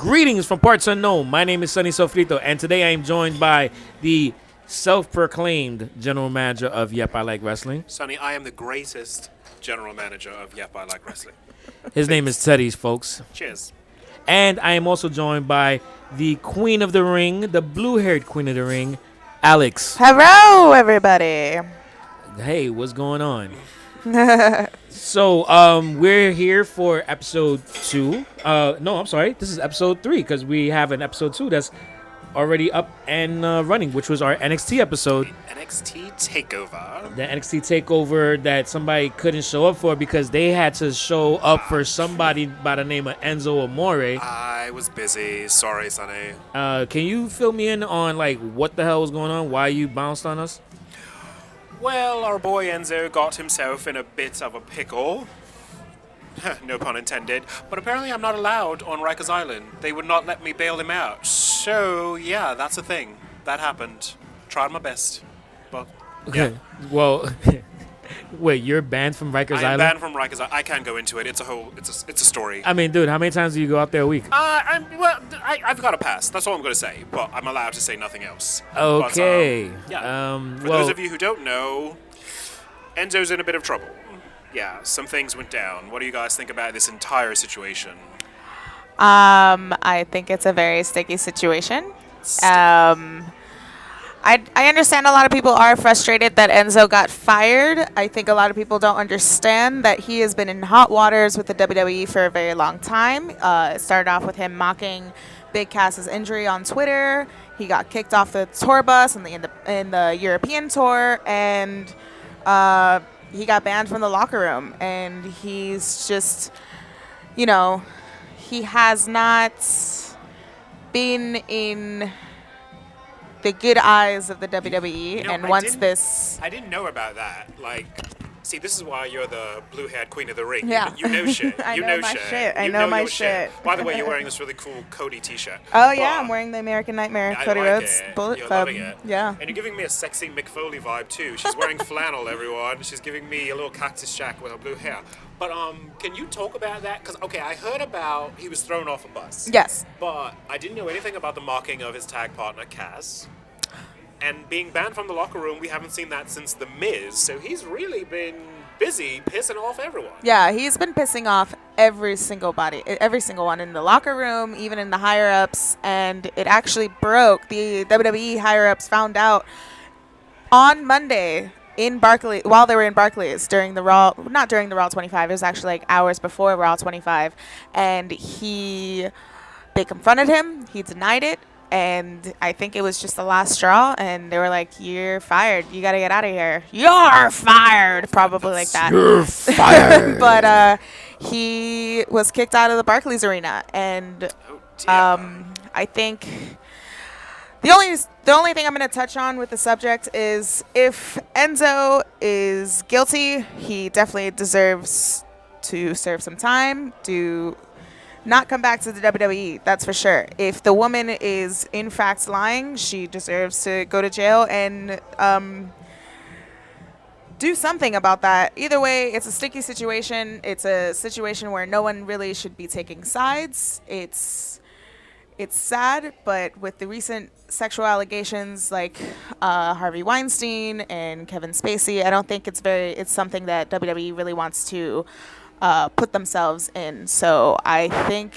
Greetings from parts unknown. My name is Sonny Sofrito, and today I am joined by the self-proclaimed general manager of Yep, I Like Wrestling. Sonny, I am the greatest general manager of Yep, I Like Wrestling. His name is Teddy's, folks. Cheers. And I am also joined by the queen of the ring, the blue-haired queen of the ring, Alex. Hello, everybody. Hey, what's going on? So, we're here for episode 2. No, I'm sorry. This is episode 3 because we have an episode 2 that's already up and running, which was our NXT episode. NXT Takeover. The NXT Takeover that somebody couldn't show up for because they had to show up for somebody by the name of Enzo Amore. I was busy. Sorry, Sonny. Can you fill me in on, like, what the hell was going on? Why you bounced on us? Well, our boy Enzo got himself in a bit of a pickle. No pun intended. But apparently I'm not allowed on Rikers Island. They would not let me bail him out. So, yeah, that's a thing. That happened. Tried my best. But, Okay. yeah. Well, wait, you're banned from Rikers I am Island? banned from Rikers Island. I can't go into it. It's a story. I mean, dude, how many times do you go out there a week? I've got a pass. That's all I'm going to say. But I'm allowed to say nothing else. Okay. But, yeah. For well, those of you who don't know, Enzo's in a bit of trouble. Yeah, some things went down. What do you guys think about this entire situation? I think it's a very sticky situation. I understand a lot of people are frustrated that Enzo got fired. I think a lot of people don't understand that he has been in hot waters with the WWE for a very long time. It started off with him mocking Big Cass's injury on Twitter. He got kicked off the tour bus in the European tour, and he got banned from the locker room. And he's just, he has not been in the good eyes of the WWE, and I didn't know about that. Like, see, this is why you're the blue-haired queen of the ring. Yeah. You know shit. I You know know my shit. shit. I You know my your shit. By the way, you're wearing this really cool Cody t-shirt. Oh yeah, But I'm wearing the American Nightmare I Cody like Rhodes it. Bullet You're Club. loving it. Yeah. And you're giving me a sexy Mick Foley vibe too. She's wearing flannel, everyone. She's giving me a little cactus jack with her blue hair. But can you talk about that? Because okay, I heard about he was thrown off a bus. Yes. But I didn't know anything about the mocking of his tag partner Cass. And being banned from the locker room, we haven't seen that since The Miz. So he's really been busy pissing off everyone. Yeah, he's been pissing off every single one in the locker room, even in the higher ups, and it actually broke. The WWE higher ups found out on Monday in Barclays, while they were in Barclays during the Raw, not during the Raw 25. It was actually like hours before Raw 25, and they confronted him. He denied it. And I think it was just the last straw, and they were like, "You're fired. You got to get out of here. You're fired." Probably like that. You're fired. But he was kicked out of the Barclays Arena, and I think the only thing I'm going to touch on with the subject is if Enzo is guilty, he definitely deserves to serve some time, to not come back to the WWE, that's for sure. If the woman is in fact lying, she deserves to go to jail and do something about that. Either way, it's a sticky situation. It's a situation where no one really should be taking sides. It's sad, but with the recent sexual allegations like Harvey Weinstein and Kevin Spacey, I don't think it's something that WWE really wants to put themselves in. So I think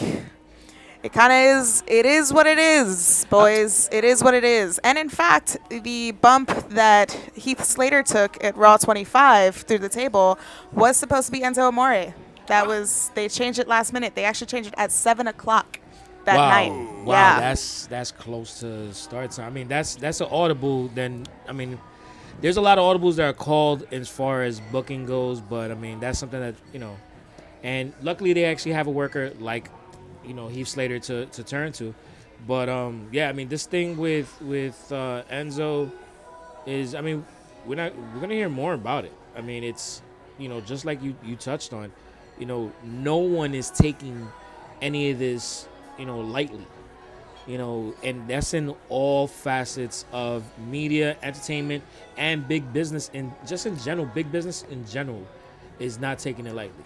it kind of is. It is what it is, boys. It is what it is. And in fact, the bump that Heath Slater took at Raw 25 through the table was supposed to be Enzo Amore. They changed it last minute. They actually changed it at 7:00 that night. Wow, Yeah. that's close to start time. I mean, that's an audible. Then I mean, there's a lot of audibles that are called as far as booking goes, but I mean, that's something that and luckily they actually have a worker like Heath Slater to turn to. But yeah, I mean, this thing with Enzo is, I mean, we're gonna hear more about it. I mean, it's just like you touched on, no one is taking any of this lightly. And that's in all facets of media, entertainment, and big business, and just in general, big business in general is not taking it lightly.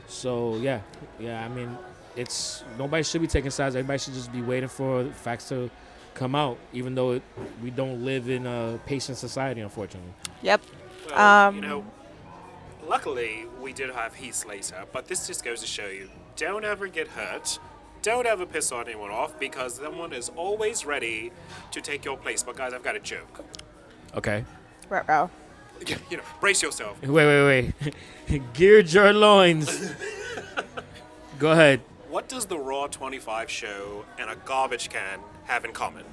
So yeah, I mean, it's nobody should be taking sides. Everybody should just be waiting for facts to come out, even though we don't live in a patient society, unfortunately. Yep. Well, luckily we did have Heath Slater, but this just goes to show you: don't ever get hurt. Don't ever piss on anyone off, because someone is always ready to take your place. But guys, I've got a joke. Okay. Ruh-roh. Brace yourself. Wait. Gird your loins. Go ahead. What does the Raw 25 show and a garbage can have in common?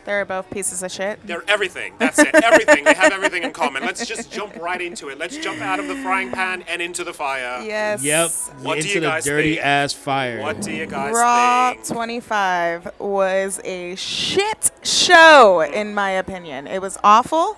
They're both pieces of shit. They're everything. That's it. Everything. They have everything in common. Let's just jump right into it. Let's jump out of the frying pan and into the fire. Yes. Yep. What do into you the guys dirty think? ass fire. What do you guys Raw think? 25 was a shit show, in my opinion. It was awful.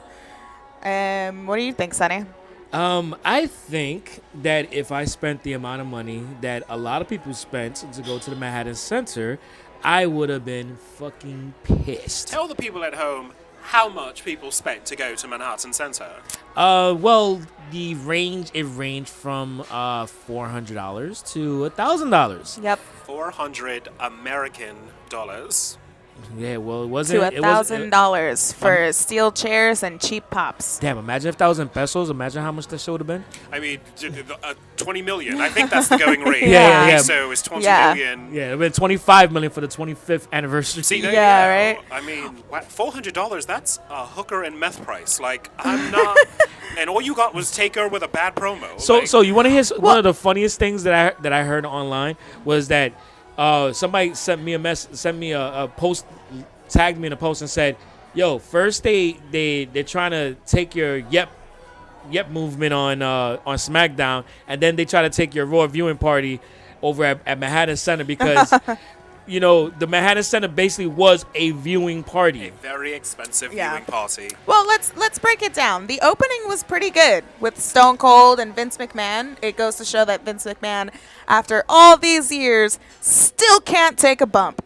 What do you think, Sonny? I think that if I spent the amount of money that a lot of people spent to go to the Manhattan Center, I would have been fucking pissed. Tell the people at home how much people spent to go to Manhattan Center. Well, it ranged from $400 to $1,000. Yep. 400 American dollars. Yeah, well, it wasn't. To it was- $1,000 for steel chairs and cheap pops. Damn, imagine if that was in pesos. Imagine how much that show would have been. I mean, 20 million. I think that's the going rate. Yeah. So it's 20 Yeah. million. Yeah, it would have been $25 million for the 25th anniversary. See, there Yeah, you go. right? I mean, $400, that's a hooker and meth price. Like, I'm not... and all you got was Taker with a bad promo. So you want to hear one of the funniest things that I heard online was that somebody sent me a post, tagged me in a post and said, "Yo, first they're trying to take your Yep movement on SmackDown, and then they try to take your Raw viewing party over at Manhattan Center because." The Manhattan Center basically was a viewing a party. very expensive Yeah. viewing party. Well, let's break it down. The opening was pretty good with Stone Cold and Vince McMahon. It goes to show that Vince McMahon, after all these years, still can't take a bump.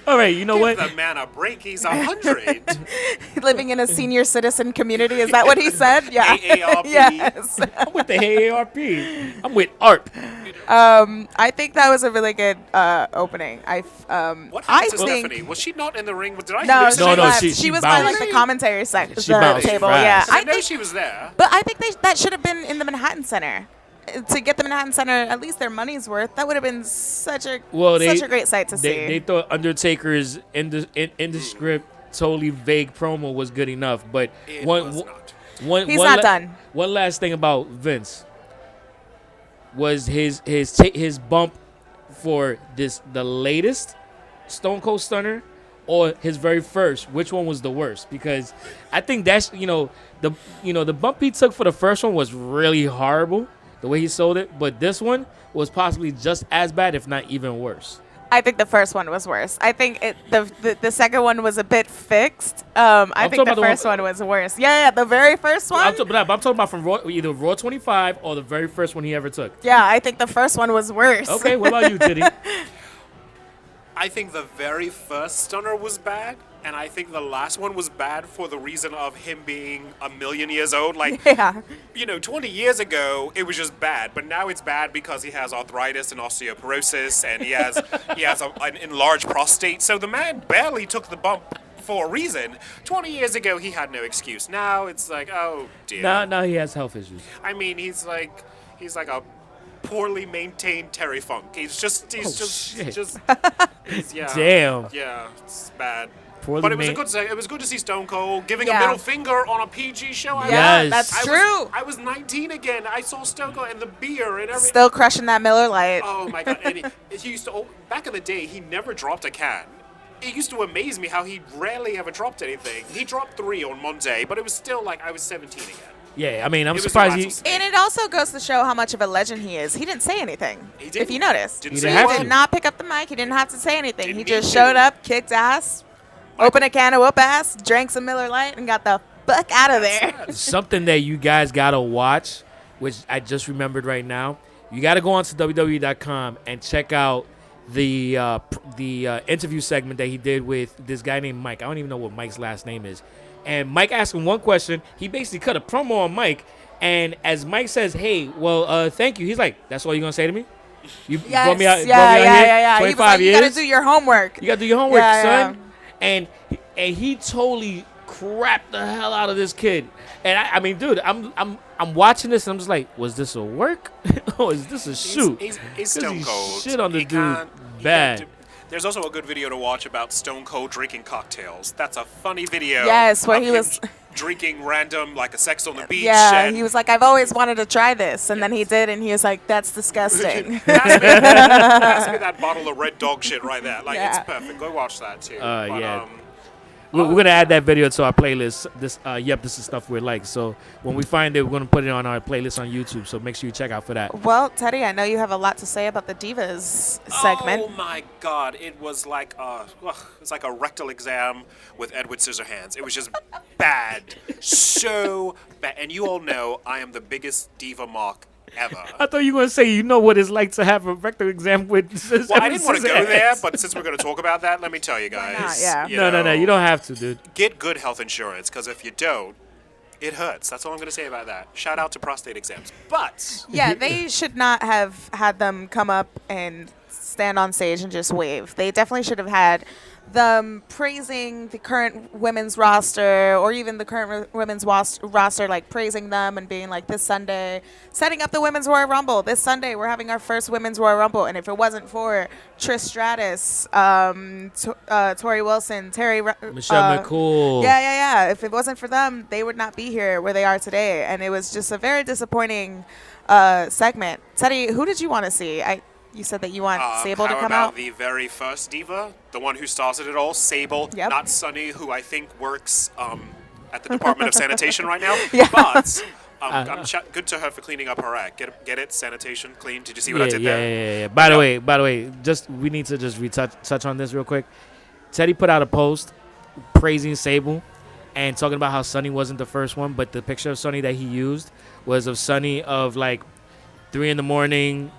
All right, you know Give what? the man a break. He's 100. Living in a senior citizen community, is that what he said? Yeah. AARP. Yes. I'm with the AARP. I'm with ARP. I think that was a really good opening. What I happened to think Stephanie? Was she not in the ring? Did I no, hallucinate? she No, left. she She was by bounced. like the commentary section, She the bounced table. fast. Yeah, I know she was there. But I think that should have been in the Manhattan Center. To get the Manhattan Center at least their money's worth, that would have been such a great sight to see. They thought Undertaker's in the script totally vague promo was good enough, but It was not. He's not done. One last thing about Vince was his bump for the latest Stone Cold Stunner or his very first. Which one was the worst? Because I think that's the bump he took for the first one was really horrible, the way he sold it, but this one was possibly just as bad, if not even worse. I think the first one was worse. I think the second one was a bit fixed. I think the first one was worse. Yeah, the very first one. I'm talking about from either Raw 25 or the very first one he ever took. Yeah, I think the first one was worse. Okay, what about you, Titty? I think the very first Stunner was bad, and I think the last one was bad for the reason of him being a million years old. Like, Yeah. 20 years ago, it was just bad, but now it's bad because he has arthritis and osteoporosis, and he has an enlarged prostate. So the man barely took the bump for a reason. 20 years ago, he had no excuse. Now it's like, oh dear. Now he has health issues. I mean, he's like a poorly maintained Terry Funk. He's just, shit. yeah. Damn. Yeah, it's bad. Poorly But it was main- it was good to see Stone Cold giving a Yeah. middle finger on a PG show. Yeah, Yes. that's true. I was 19 again. I saw Stone Cold and the beer and everything. Still crushing that Miller Lite. Oh my god! And he used to back in the day. He never dropped a can. It used to amaze me how he rarely ever dropped anything. He dropped 3 on Monday, but it was still like I was 17 again. Yeah, I mean, I'm It was surprised a he. rattlesnake. And it also goes to show how much of a legend he is. He didn't say anything. He If didn't. you notice. Didn't He say didn't a have He word. did not pick up the mic. He didn't have to say anything. Didn't He need just to. showed up, kicked ass, opened a can of whoop ass, drank some Miller Lite, and got the fuck out of there. Something that you guys gotta watch, which I just remembered right now. You gotta go onto WWE.com and check out the interview segment that he did with this guy named Mike. I don't even know what Mike's last name is. And Mike asked him one question. He basically cut a promo on Mike, And as Mike says, hey, well, thank you. He's like, that's all you're gonna say to me? You Yes, brought me out, yeah. here He was 25 like, you years. gotta do your homework. You gotta do your homework, Yeah, son. And he totally crapped the hell out of this kid. And I mean, dude, I'm watching this and I'm just like, was this a work or is this a shoot? He's 'Cause stone he cold. shit on the He dude can't- he bad. can't do- There's also a good video to watch about Stone Cold drinking cocktails. That's a funny video. Yes, where of he him was- drinking random, like a sex on the beach. Yeah, and he was like, I've always wanted to try this. And then he did, and he was like, that's disgusting. pass me that bottle of Red Dog shit right there. Like, Yeah. it's perfect. Go watch that, too. Yeah. We're gonna add that video to our playlist. This is stuff we like. So when we find it, we're gonna put it on our playlist on YouTube. So make sure you check out for that. Well, Teddy, I know you have a lot to say about the Divas segment. Oh my God! It was like a rectal exam with Edward Scissorhands. It was just bad, so bad. And you all know I am the biggest diva mock ever. I thought you were gonna say you know what it's like to have a rectal exam with. Well, I didn't want to go there, but since we're going to talk about that, let me tell you guys. not? Yeah. No, you don't have to, dude. Get good health insurance, because if you don't, it hurts. That's all I'm going to say about that. Shout out to prostate exams. But Yeah, they should not have had them come up and stand on stage and just wave. They definitely should have had them praising the current women's roster, or even the current women's roster, like praising them and being like, this Sunday, setting up the Women's Royal Rumble. This Sunday, we're having our first Women's Royal Rumble. And if it wasn't for Trish Stratus, Tori Wilson, Michelle McCool. Yeah. If it wasn't for them, they would not be here where they are today. And it was just a very disappointing segment. Teddy, who did you want to see? You said that you want Sable to come how about out? the very first diva, the one who started it all, Sable, Yep. not Sonny, who I think works at the Department of Sanitation right now. Yeah. But good to her for cleaning up her act. Get it? Sanitation, clean. Did you see what I did there? Yeah. By the way, we need to just touch on this real quick. Teddy put out a post praising Sable and talking about how Sonny wasn't the first one, but the picture of Sonny that he used was of Sonny of like 3 a.m,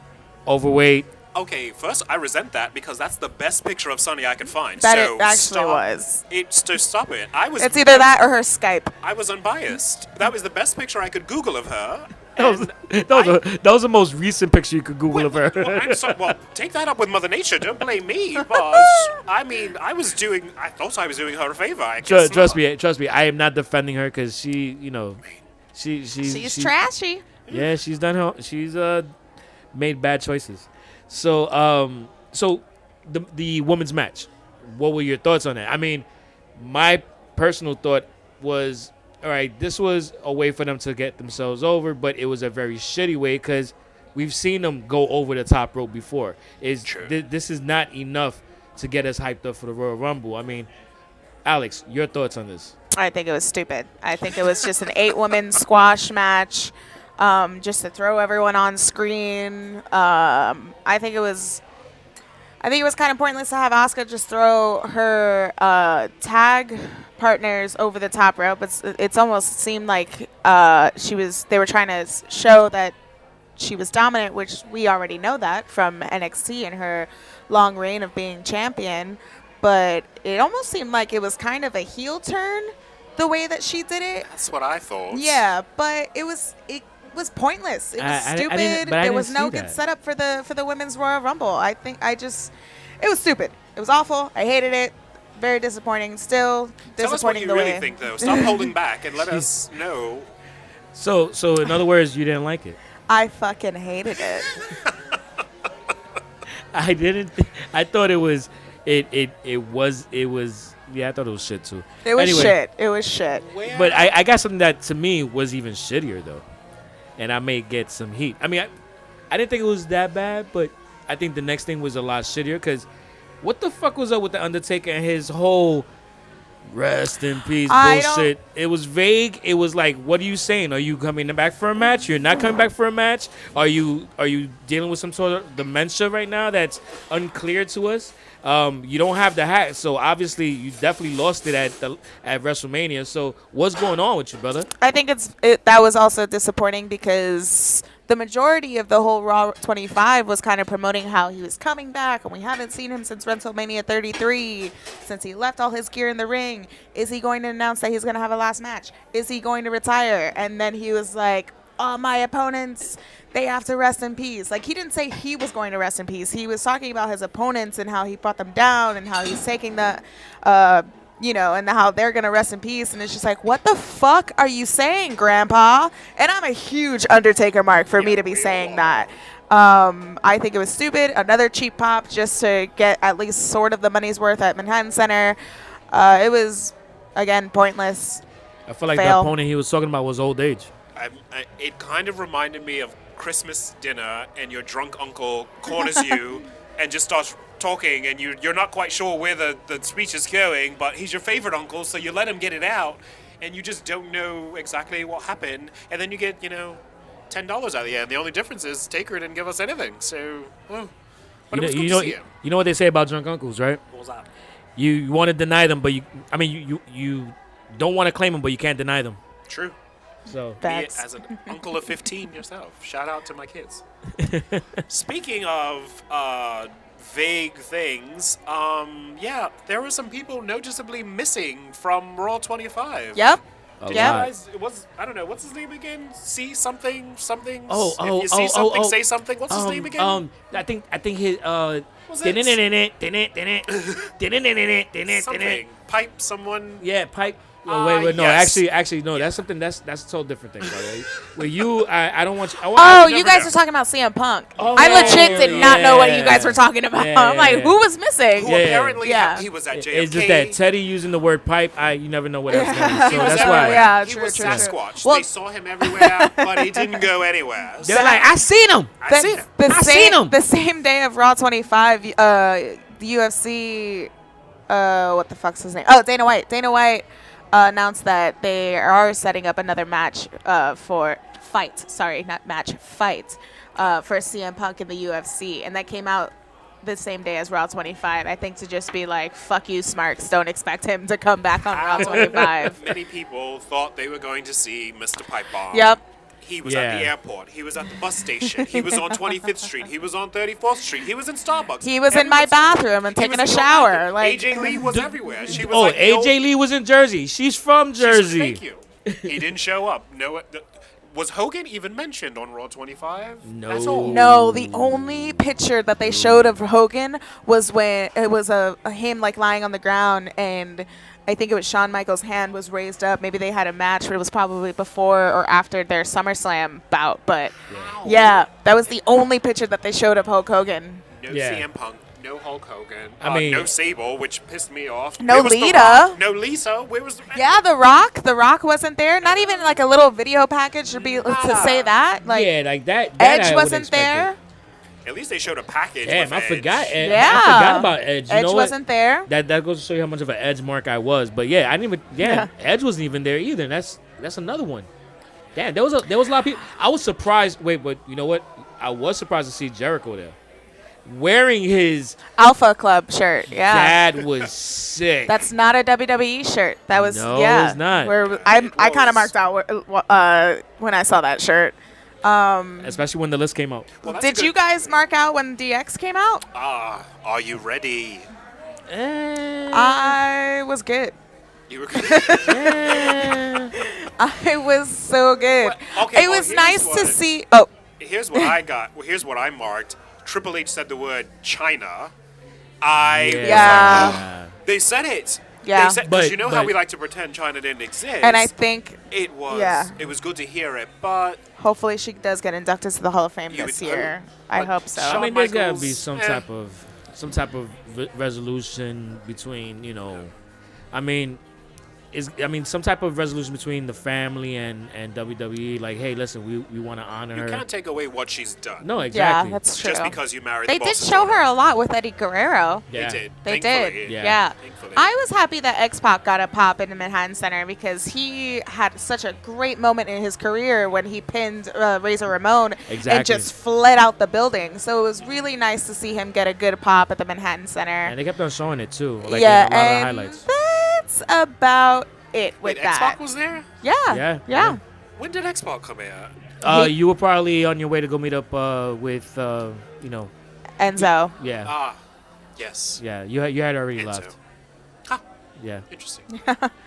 overweight. Okay, first I resent that because that's the best picture of Sonny I could find. That so it actually was. Stop it. It's either that or her Skype. I was unbiased. That was the best picture I could Google of her. That was the most recent picture you could Google of her. Well, take that up with Mother Nature. Don't blame me, but I mean, I thought I was doing her a favor. I guess Trust not. me. I am not defending her because she's She's trashy. Yeah, she's done her. She's made bad choices. So the women's match. What were your thoughts on that? I mean, my personal thought was, all right, this was a way for them to get themselves over, but it was a very shitty way because we've seen them go over the top rope before. This is not enough to get us hyped up for the Royal Rumble. I mean, Alex, your thoughts on this? I think it was stupid. I think it was just an 8-woman squash match, just to throw everyone on screen. I think it was kind of pointless to have Asuka just throw her tag partners over the top rope. It's almost seemed like they were trying to show that she was dominant, which we already know that from NXT and her long reign of being champion. But it almost seemed like it was kind of a heel turn the way that she did it. That's what I thought. Yeah, but it was pointless. It was stupid. There was no good setup for the Women's Royal Rumble. I think it was stupid. It was awful. I hated it. Very disappointing. Still disappointing. Tell us what you the really way. think, though. Stop holding back and let us know. So in other words, you didn't like it. I fucking hated it. I didn't. I thought it was. It was. Yeah, I thought it was shit too. It was anyway, shit. It was shit. But I got something that to me was even shittier though, and I may get some heat. I mean, I didn't think it was that bad, but I think the next thing was a lot shittier because what the fuck was up with the Undertaker and his whole rest in peace bullshit? It was vague. It was like, what are you saying? Are you coming back for a match? You're not coming back for a match? Are you dealing with some sort of dementia right now that's unclear to us? You don't have the hat, so obviously you definitely lost it at WrestleMania. So what's going on with you, brother? I think that was also disappointing because the majority of the whole Raw 25 was kind of promoting how he was coming back, and we haven't seen him since WrestleMania 33, since he left all his gear in the ring. Is he going to announce that he's going to have a last match? Is he going to retire? And then he was like, all my opponents, they have to rest in peace. Like, he didn't say he was going to rest in peace. He was talking about his opponents and how he brought them down and how he's taking the, and how they're going to rest in peace. And it's just like, what the fuck are you saying, Grandpa? And I'm a huge Undertaker mark for me to be saying that. I think it was stupid. Another cheap pop just to get at least sort of the money's worth at Manhattan Center. It was, again, pointless. I feel like Fail. the opponent he was talking about was old age. It kind of reminded me of Christmas dinner, and your drunk uncle corners you and just starts talking, and you're not quite sure where the speech is going, but he's your favorite uncle, so you let him get it out, and you just don't know exactly what happened, and then you get, $10 out of the end. The only difference is Taker didn't give us anything, so... But it was good to see him. You know what they say about drunk uncles, right? What was that? You want to deny them, but you don't want to claim them, but you can't deny them. True. So Be it as an uncle of 15 yourself. Shout out to my kids. Speaking of vague things, there were some people noticeably missing from Raw 25. Yep. a Yeah. lot. Guys, I don't know, what's his name again? See something? Oh, if you see something, say something. What's his name again? I think his Was it something? Pipe someone? yeah, pipe. Oh, wait, no. Yes. Actually, no. That's something. That's a totally different thing. Brother. Where you, I don't want you. Oh, you never guys know. were talking about CM Punk. Oh, I yeah, legit did not know what you guys were talking about. Yeah, I'm like, yeah. who was missing? Who Yeah. apparently Yeah. he was at JFK. It's just that Teddy using the word pipe. You never know what that's going to be. So He was that's everywhere. why. Yeah, he true, was true, Sasquatch. true. Well- They saw him everywhere, but he didn't go anywhere. They're like, I seen him. I seen him. The I same, seen him. The same day of Raw 25, the UFC, what the fuck's his name? Oh, Dana White. Dana White announced that they are setting up another match for fight. Sorry, not match, fight for CM Punk in the UFC. And that came out the same day as Raw 25. I think to just be like, fuck you, Smarks. Don't expect him to come back on Raw 25. Many people thought they were going to see Mr. Pipe Bomb. Yep. He was at the Yeah. airport. He was at the bus station. He was on 25th Street. He was on 34th Street. He was in Starbucks. He was in my bathroom and He taking was a in your shower. bathroom. Like, AJ Lee was everywhere. She was Oh, like, AJ Lee was in Jersey. She's from Jersey. Thank you. He didn't show up. No. Was Hogan even mentioned on Raw 25? No. That's all. No, the only picture that they showed of Hogan was when it was a him like lying on the ground, and I think it was Shawn Michaels' hand was raised up. Maybe they had a match, but it was probably before or after their SummerSlam bout. But yeah, that was the only picture that they showed of Hulk Hogan. No Yeah. CM Punk. No Hulk Hogan. I mean- no Sable, which pissed me off. No Where was The Lita. Rock? No Lisa. Where was? Yeah, The Rock. The Rock wasn't there. Not even like a little video package to say that. Like Yeah, like that. Edge I wasn't would've there. expected. At least they showed a package. Damn, with I Edge. forgot. Ed. Yeah. I forgot about Edge. You Edge know what? wasn't there. That goes to show you how much of an Edge mark I was. But yeah, I didn't even. Yeah, Edge wasn't even there either. That's another one. Damn, there was a lot of people. I was surprised. Wait, but you know what? I was surprised to see Jericho there, wearing his. Alpha Club shirt. Yeah. That was sick. That's not a WWE shirt. That was No, yeah. it's not. I kind of marked out when I saw that shirt. Especially when the list came out. Well, that's Did good. you guys mark out when DX came out? Are you ready? I was good. You were good. I was so good. Well, okay, it well, was here's nice to what- see. Oh, Here's what I got. Well, here's what I marked. Triple H said the word China. I was Yeah. like, oh, they said it. Yeah. Because But- you know how but- we like to pretend China didn't exist. and I think it was. yeah. It was good to hear it, but hopefully she does get inducted to the Hall of Fame You this would year. hope. I But hope so. I Shawn mean, there's gotta Michaels, be some type of resolution between, I mean, some type of resolution between the family and WWE. Like, hey, listen, we want to honor you her. can't take away what she's done. No, exactly. Yeah, that's true. Just because you married They the did boss's show daughter. her a lot with Eddie Guerrero. Yeah. They did. They Thankfully. did. Yeah. Yeah. Thankfully. I was happy that X-Pac got a pop in the Manhattan Center because he had such a great moment in his career when he pinned Razor Ramon and Exactly. just fled out the building. So it was really nice to see him get a good pop at the Manhattan Center. And they kept on showing it too. Like, yeah, in a lot of and highlights. that's about it with Wait, that. X-Pac was there? Yeah. Yeah, Yeah. yeah. When did X-Pac come out? You were probably on your way to go meet up with, Enzo. yeah, Ah, yes. yeah. You had already Enzo. left. Huh. Yeah. Interesting.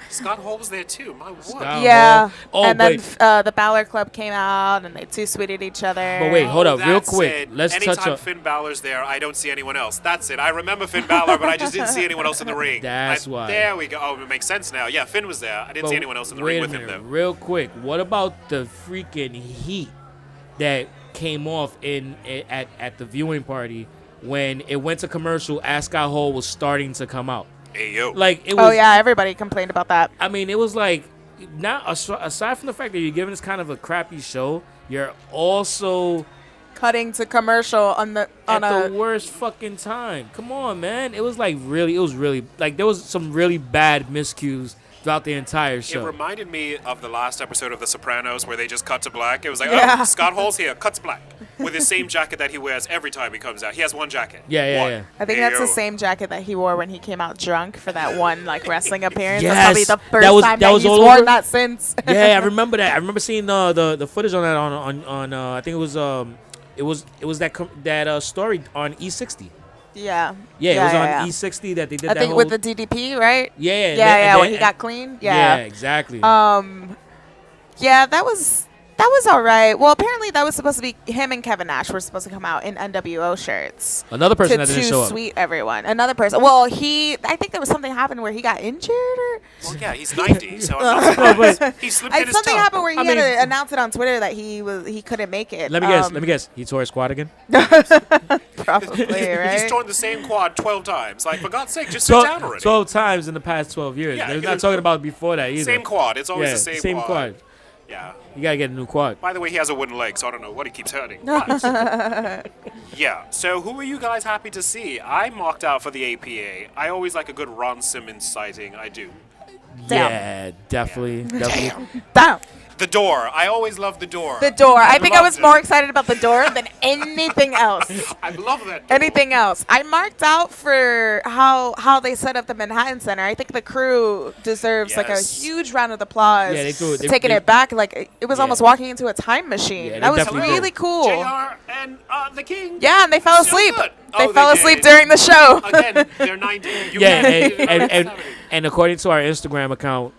Scott Hall was there too. My word. Scott- Yeah. Oh, and then but- the Balor Club came out, and they two sweeted each other. But wait, hold up, real That's quick. it. Let's Anytime touch on. Finn Balor's there, I don't see anyone else. That's it. I remember Finn Balor, but I just didn't see anyone else in the ring. That's why. There we go. Oh, it makes sense now. Yeah, Finn was there. I didn't see anyone else in the ring with him though. Real quick, what about the freaking heat that came off at the viewing party when it went to commercial as Scott Hall was starting to come out? Hey yo. Like it was. Oh yeah, everybody complained about that. I mean, it was like, now aside from the fact that you're giving this kind of a crappy show, you're also Cutting to commercial on the worst fucking time. Come on, man. It was really like there was some really bad miscues throughout the entire It show. reminded me of the last episode of The Sopranos where they just cut to black. It was like, Yeah. oh, Scott Hall's here, cut to black. With his same jacket that he wears every time he comes out. He has one jacket. Yeah. I think Hey, that's yo. the same jacket that he wore when he came out drunk for that one like wrestling appearance. Yes, That's probably the first that was- time that that was he's all worn over? that since. Yeah, I remember that. I remember seeing the footage on that on I think it was that story on E60. Yeah. Yeah, it was on yeah. E60 that they did I that think whole. with the DDP, right? Yeah, Yeah, and when he then- got clean. Yeah, Yeah. exactly. Yeah, that was all right. Well, apparently that was supposed to be him and Kevin Nash were supposed to come out in NWO shirts. Another person to that didn't show up. sweet everyone. Another person. Well, I think there was something happened where he got injured or Well, yeah, he's 90, so I'm not surprised. He slipped in his something tongue. happened where he I had mean- to announce it on Twitter that he couldn't make it. Let me guess. He tore his quad again. Probably, right? He's torn the same quad 12 times. Like, for God's sake, just sit down already. 12 times in the past 12 years. Yeah, They're it not was- talking about before that either. Same quad. It's always Yeah, the same quad. Yeah. You gotta get a new quad. By the way, he has a wooden leg, so I don't know what he keeps hurting. But yeah. So who are you guys happy to see? I marked out for the APA. I always like a good Ron Simmons sighting. I do. Damn. Yeah, definitely. Damn. The Door. I always love The Door. The door. I think I was loved it. more excited about the door than anything else. I love that door. Anything else? I marked out for how they set up the Manhattan Center. I think the crew deserves like a Yes. huge round of applause. Yeah, they threw it- taking they- it back like it was Yeah. almost walking into a time machine. Yeah, they that was definitely really did. cool. JR and the King. Yeah, and they fell So asleep. good. They Oh, fell they asleep did. during the show. Again, they're 90. You Yeah, can't- and according to our Instagram account,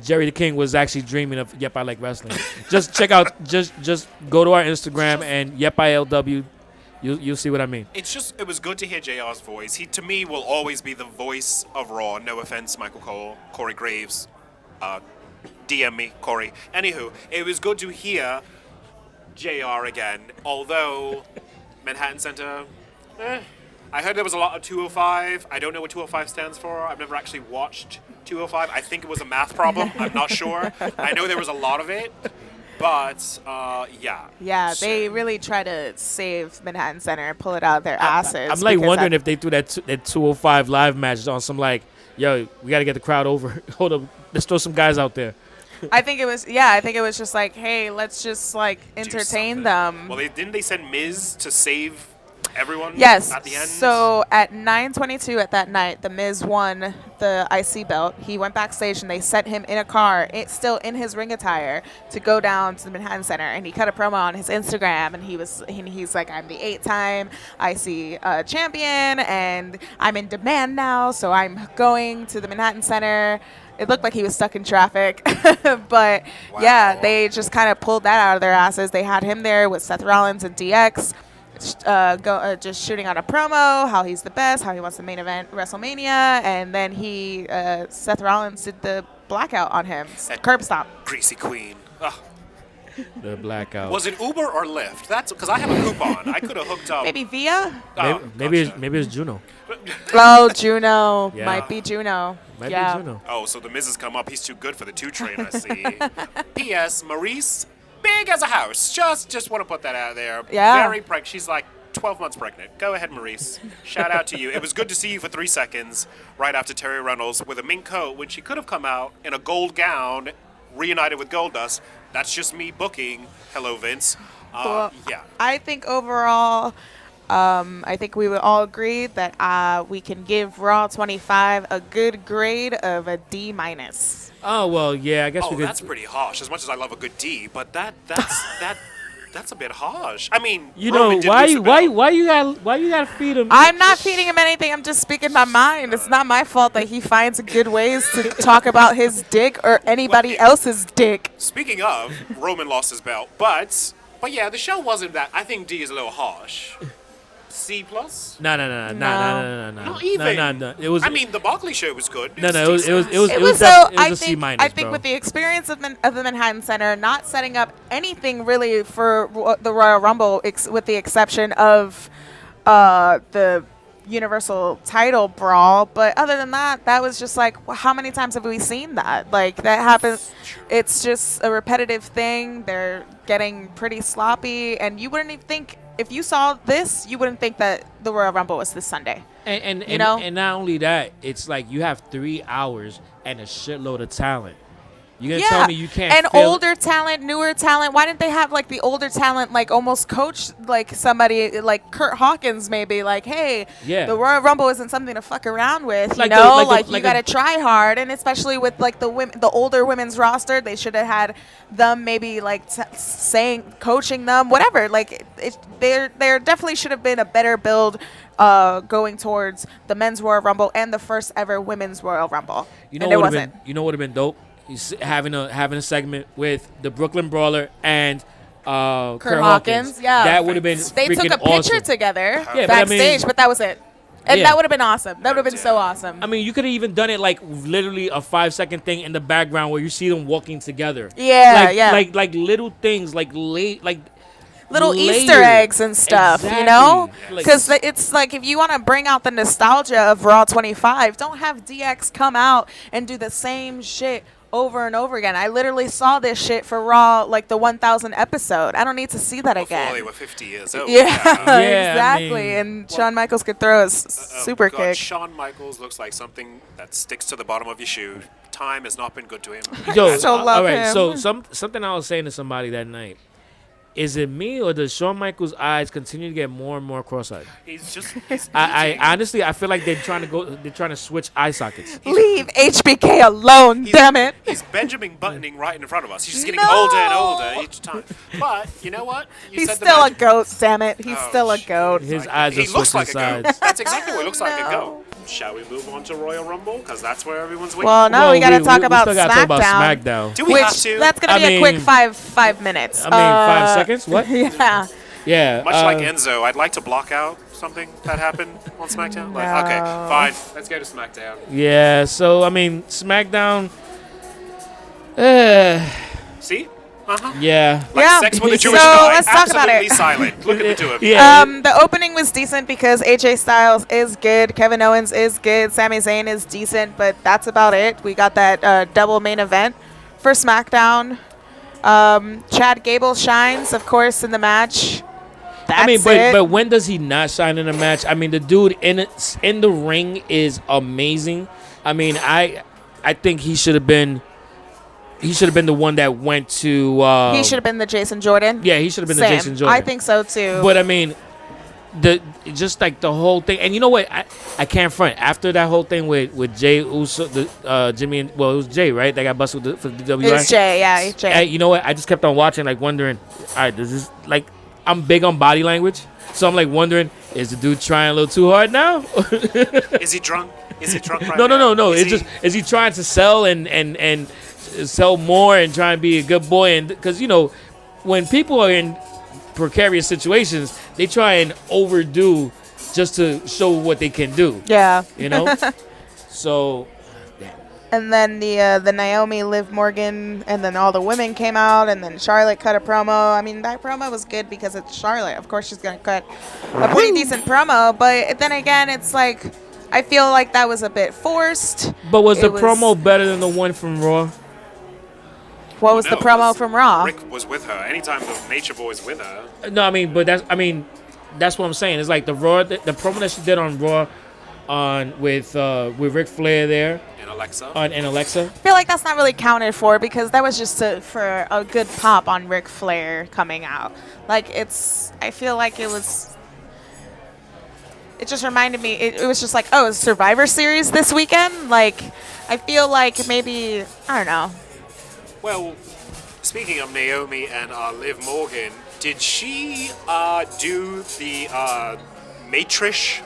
Jerry the King was actually dreaming of Yep I Like Wrestling. Just check out, just go to our Instagram and Yep ILW. You'll see what I mean. It was good to hear JR's voice. He, to me, will always be the voice of Raw. No offense, Michael Cole, Corey Graves, DM me, Corey. Anywho, it was good to hear JR again, although Manhattan Center, I heard there was a lot of 205. I don't know what 205 stands for. I've never actually watched 205. I think it was a math problem. I'm not sure. I know there was a lot of it, but yeah. Yeah, So- they really try to save Manhattan Center and pull it out of their asses. I'm like because wondering if they threw that 205 live match on some like, yo, we got to get the crowd over. Hold up, let's throw some guys out there. I think it was just like, hey, let's just like do entertain something. them. Well, didn't they send Miz to save everyone? Yes. At the end. So at 9:22 at that night, the Miz won the IC belt. He went backstage and they sent him in a car, still in his ring attire, to go down to the Manhattan Center. And he cut a promo on his Instagram, and he's like, I'm the 8-time IC champion, and I'm in demand now, so I'm going to the Manhattan Center. It looked like he was stuck in traffic, but yeah, Wow. they just kind of pulled that out of their asses. They had him there with Seth Rollins and DX. Just shooting out a promo, how he's the best, how he wants to main event WrestleMania, and then Seth Rollins did the blackout on him, curb stop. Greasy Queen. Ugh. The blackout. Was it Uber or Lyft? That's because I have a coupon. I could have hooked up. Maybe Via? Oh, maybe gotcha. it's Juno. Oh, Juno. Yeah. Might be Juno. Might yeah. be Juno. Oh, so the Miz has come up. He's too good for the 2 train, I see. P.S. Maurice, big as a house. Just want to put that out there. Yeah. Very pregnant. She's like 12 months pregnant. Go ahead, Maurice. Shout out to you. It was good to see you for 3 seconds right after Terry Reynolds with a mink coat when she could have come out in a gold gown reunited with Goldust. That's just me booking. Hello, Vince. Well, Yeah. I think overall, I think we would all agree that we can give Raw 25 a good grade of a D-. Oh well, yeah. I guess Oh, we could. that's pretty harsh. As much as I love a good D, but that's that. That's a bit harsh. I mean, You know, Roman did why lose you the belt. why you gotta feed him? I'm not feeding him anything. I'm just speaking my mind. It's not my fault that he finds good ways to talk about his dick or anybody else's dick. Speaking of, Roman lost his belt, but yeah, the show wasn't that. I think D is a little harsh. C plus? No. Not even. No. It was. I mean, the Barkley show was good. No. It was. It was a C minus, I think bro. with the experience of the Manhattan Center, not setting up anything really for the Royal Rumble, with the exception of the Universal title brawl. But other than that, that was just like, how many times have we seen that? Like, that happens. It's just a repetitive thing. They're getting pretty sloppy, and you wouldn't even think, if you saw this, you wouldn't think that the Royal Rumble was this Sunday. And you know? and not only that, it's like you have 3 hours and a shitload of talent. You're gonna tell me you can't and feel older talent, newer talent. Why didn't they have like the older talent like almost coach like somebody like Kurt Hawkins maybe, like, hey, Yeah. the Royal Rumble isn't something to fuck around with, you Like know, the- you gotta try hard. And especially with like the older women's roster, they should have had them maybe like coaching them, whatever. Like there definitely should have been a better build going towards the men's Royal Rumble and the first ever women's Royal Rumble. You know and what it would have wasn't. been? You know what would have been dope? He's having a segment with the Brooklyn Brawler and Kurt Hawkins. Yeah. That would have been They freaking took a picture awesome. together Yeah, backstage, but that was it. And Yeah. that would have been awesome. That would have been so awesome. I mean, you could have even done it like literally a 5-second thing in the background where you see them walking together. Yeah, like, yeah. Like little things, like little layers. Easter eggs and stuff, Exactly. you know? Like- Because it's like, if you want to bring out the nostalgia of Raw 25, don't have DX come out and do the same shit over and over again. I literally saw this shit for Raw, like the 1000 episode. I don't need to see that Before again. they were 50 years old. Yeah, Yeah, exactly. I mean- And Shawn Michaels could throw a super God, kick. Shawn Michaels looks like something that sticks to the bottom of your shoe. Time has not been good to him. Yo, Still love all right. him. So something I was saying to somebody that night. Is it me or does Shawn Michaels' eyes continue to get more and more cross-eyed? He's I honestly I feel like they're trying to switch eye sockets. Leave HBK alone, damn it. He's Benjamin Buttoning right in front of us. He's just getting No. older and older each time. But you know what? You He's said the still a magic- goat, damn it. He's Oh, still a shit. goat. His eyes He are looks switching like a goat. sides. That's exactly what he looks like a No. goat. Shall we move on to Royal Rumble? Because that's where everyone's waiting. Well, no, Well, we got to we talk about still gotta talk about SmackDown. SmackDown. Do we Which have to? that's gonna I be a quick mean- five minutes. I mean, 5 seconds. What? Yeah. Yeah. Much like Enzo, I'd like to block out something that happened on SmackDown. Like, okay, No. fine. Let's go to SmackDown. Yeah. So I mean, SmackDown. See? Uh-huh. Yeah. Like Yeah. sex with a So Jewish guy. let's talk about Absolutely it. silent. Look at the two of you. Yeah. The opening was decent because AJ Styles is good, Kevin Owens is good, Sami Zayn is decent, but that's about it. We got that double main event for SmackDown. Chad Gable shines, of course, in the match. That's I mean, it. but when does he not shine in a match? I mean, the dude in the ring is amazing. I mean, I think he should have been the one that went to. He should have been the Jason Jordan. Yeah, he should have been Same. the Jason Jordan. I think so too. But I mean, just like the whole thing, and you know what? I can't front after that whole thing with Jay Uso, Jimmy, it was Jay, right? That got busted for the WI. It's Jay, yeah, it's Jay. Hey, you know what? I just kept on watching, like wondering, all right, does this like? I'm big on body language, so I'm like wondering, is the dude trying a little too hard now? Is he drunk? Is he drunk right No. now? Is he trying to sell and sell more and try and be a good boy? And because when people are in precarious situations, they try and overdo just to show what they can do. Yeah. So. And then the Naomi, Liv Morgan, and then all the women came out, and then Charlotte cut a promo. I mean, that promo was good because it's Charlotte. Of course, she's gonna cut a pretty decent promo. But then again, it's like I feel like that was a bit forced. But was It the promo better than the one from Raw? What was the No, promo 'cause from Raw? Rick was with her. Anytime the Nature Boy is with her. No, I mean, that's what I'm saying. It's like the promo that she did on Raw, with Ric Flair there And Alexa. and Alexa. I feel like that's not really counted for because that was just for a good pop on Ric Flair coming out. Like I feel like it just reminded me, it was just like, oh, it's Survivor Series this weekend? Like, I feel like maybe, I don't know. Well, speaking of Naomi and Liv Morgan, Did she do the Matrix?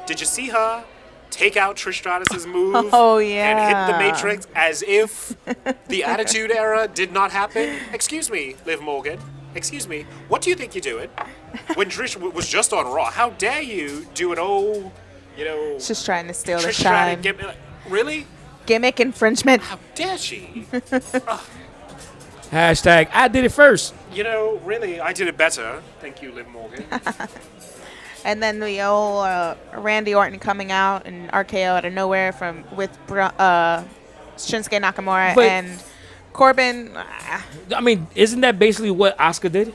Did you see her take out Trish Stratus's move Oh, and hit the yeah. Matrix as if the Attitude Era did not happen? Excuse me, Liv Morgan. Excuse me. What do you think you're doing? When Trish was just on Raw, how dare you do an old, Just trying to steal the Trish Stratus shine. gimmick? Really? Gimmick infringement. How dare she? Hashtag I did it first. Really, I did it better. Thank you, Liv Morgan. And then the old Randy Orton coming out and RKO out of nowhere with Shinsuke Nakamura But- and Corbin. I mean, isn't that basically what Asuka did?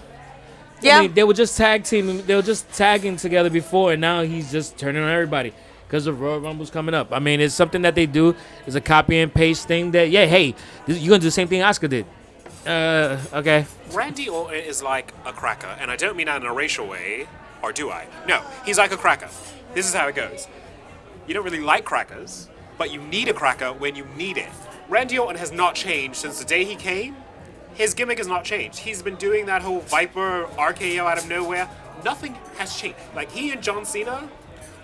Yeah. I mean, they were just tag teaming. They were just tagging together before, and now he's just turning on everybody because the Royal Rumble's coming up. I mean, it's something that they do. It's a copy and paste thing that, yeah, hey, you're going to do the same thing Asuka did. Okay. Randy Orton is like a cracker, and I don't mean that in a racial way, or do I? No, he's like a cracker. This is how it goes. You don't really like crackers, but you need a cracker when you need it. Randy Orton has not changed since the day he came. His gimmick has not changed. He's been doing that whole Viper RKO out of nowhere. Nothing has changed. Like, he and John Cena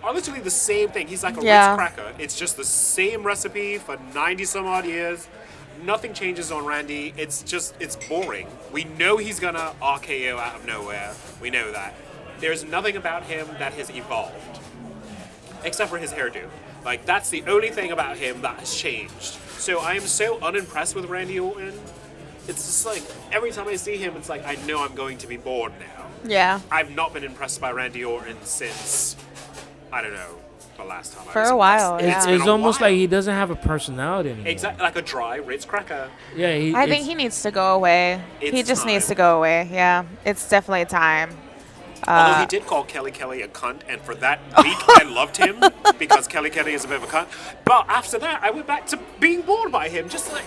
are literally the same thing. He's like a Yeah. Ritz cracker. It's just the same recipe for 90 some odd years. Nothing changes on Randy. It's boring. We know he's gonna RKO out of nowhere. We know that. There's nothing about him that has evolved. Except for his hairdo. Like, that's the only thing about him that has changed. So I am so unimpressed with Randy Orton. It's just like, every time I see him, it's like, I know I'm going to be bored now. Yeah. I've not been impressed by Randy Orton since, I don't know, the last time I For was a while, impressed. yeah. It's, been it's a almost while. like he doesn't have a personality anymore. Exactly, like a dry Ritz cracker. Yeah, I think he needs to go away. He It's just needs time. to go away. Yeah. It's definitely time. Although he did call Kelly Kelly a cunt, and for that week I loved him because Kelly Kelly is a bit of a cunt. But after that, I went back to being bored by him, just like,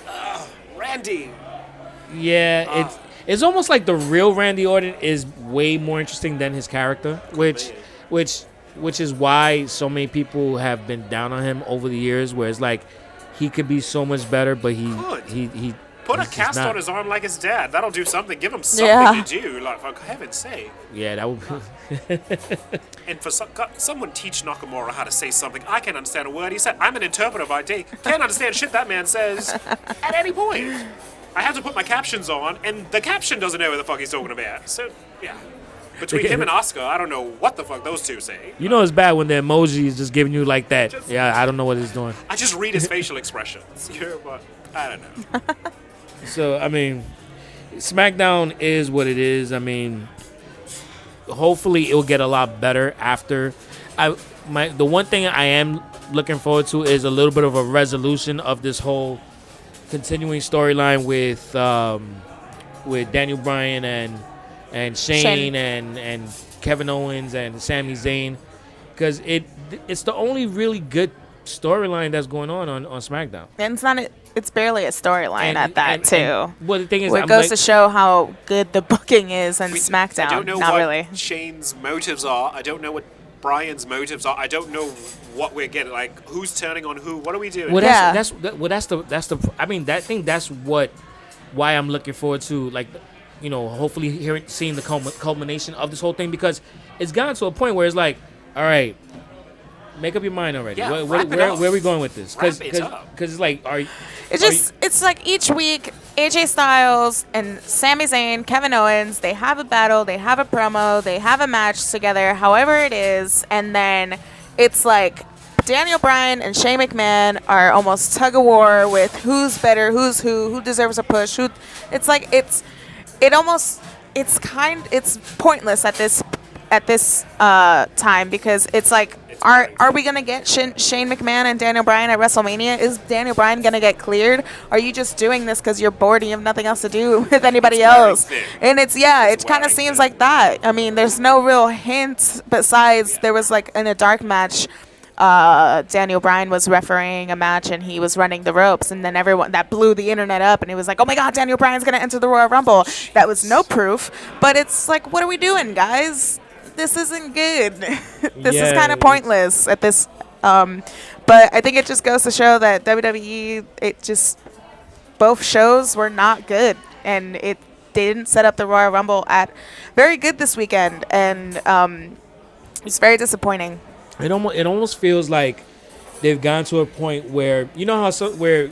Randy. Yeah, it's almost like the real Randy Orton is way more interesting than his character, which is why so many people have been down on him over the years. Where it's like he could be so much better, but he Put a he's just cast not. on his arm like his dad. That'll do something. Give him something Yeah. to do, like, for heaven's sake. Yeah, that would. And for someone teach Nakamura how to say something. I can't understand a word he said. I'm an interpreter by day. Can't understand shit that man says at any point. I have to put my captions on, and the caption doesn't know what the fuck he's talking about. So, yeah. Between him and Oscar, I don't know what the fuck those two say. You know it's bad when the emoji is just giving you like that. Yeah, I don't know what it's doing. I just read his facial expressions. But I don't know. So I mean, SmackDown is what it is. I mean, hopefully it'll get a lot better after. The one thing I am looking forward to is a little bit of a resolution of this whole continuing storyline with Daniel Bryan and Shane and Kevin Owens and Sami Zayn, because it's the only really good storyline that's going on SmackDown. And it's barely a storyline at that, too. Well, the thing is, It goes to show how good the booking is on SmackDown. I don't know Not what really. Shane's motives are. I don't know what Brian's motives are. I don't know what we're getting. Like, who's turning on who? What are we doing? Well, Yeah. that's the. I mean, that's why I'm looking forward to, like, hopefully seeing the culmination of this whole thing, because it's gotten to a point where it's like, all right, make up your mind already. Yeah, where are we going with this? Wrap it up. Because it's like, It's like each week, AJ Styles and Sami Zayn, Kevin Owens, they have a battle, they have a promo, they have a match together, however it is, and then it's like Daniel Bryan and Shane McMahon are almost tug of war with who's better, who's who deserves a push, it's like it's pointless at this time, because it's like, are we gonna get Shane McMahon and Daniel Bryan at WrestleMania? Is Daniel Bryan gonna get cleared? Are you just doing this because you're bored and you have nothing else to do with anybody else? And it kind of seems like that. I mean, there's no real hint besides there was like in a dark match. Daniel Bryan was refereeing a match and he was running the ropes, and then everyone that blew the internet up, and it was like, oh my god, Daniel Bryan's gonna enter the Royal Rumble. That was no proof, but it's like, what are we doing, guys? This isn't good. This is kind of pointless at this. But I think it just goes to show that WWE, both shows were not good, and didn't set up the Royal Rumble at very good this weekend, and it's very disappointing. It almost feels like they've gotten to a point where you know how where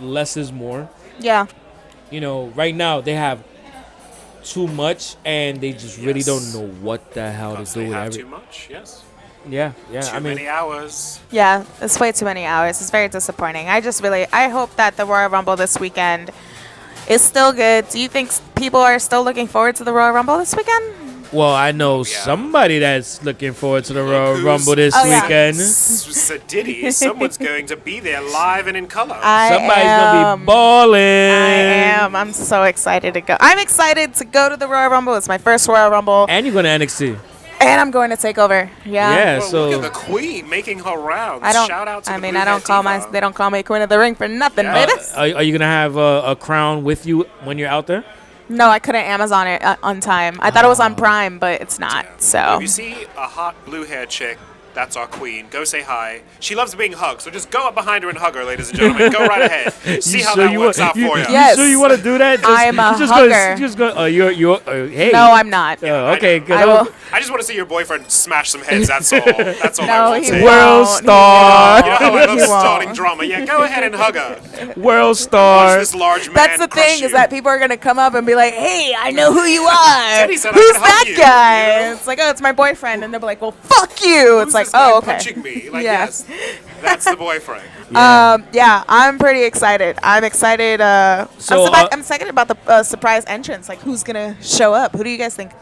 less is more. Yeah. Right now they have too much, and they just really don't know what the hell to do They with have everything. too much, yes. Yeah. Too many hours. Yeah, it's way too many hours. It's very disappointing. I hope that the Royal Rumble this weekend is still good. Do you think people are still looking forward to the Royal Rumble this weekend? Well, I know somebody that's looking forward to the Royal Rumble this weekend. Diddy. Someone's going to be there live and in color. Somebody's gonna be balling. I am. I'm so excited to go. I'm excited to go to the Royal Rumble. It's my first Royal Rumble. And you're going to NXT. And I'm going to TakeOver. Yeah. Well, So look at the Queen making her rounds. I don't. Shout out to I the mean, Blue I don't Head call Diva. they don't call me Queen of the Ring for nothing, baby. are you gonna have a crown with you when you're out there? No, I couldn't Amazon it on time. I thought it was on Prime, but it's not. So. If you see a hot blue-haired chick, that's our queen. Go say hi. She loves being hugged, so just go up behind her and hug her, ladies and gentlemen. Go right ahead. See how that works out for you. Yes. You sure you want to do that? I'm a hugger. Just go. Hey. No, I'm not. Okay. Good. I just want to see your boyfriend smash some heads. That's all. That's all I No, want he to say. World won't. star. You know how I love He won't. starting drama. Yeah, go ahead and hug her. World Watch star. this large man That's the crush thing, you. is that people are going to come up and be like, hey, I know who you are. Teddy said I Who's could hug that you, guy? you know? It's like, oh, it's my boyfriend. And they'll be like, well, fuck you. Who's It's like, this guy oh, okay. punching me? Like, Yeah. yes, that's the boyfriend. Yeah, I'm pretty excited. I'm excited. So, I'm excited about the surprise entrance. Like, who's going to show up? Who do you guys think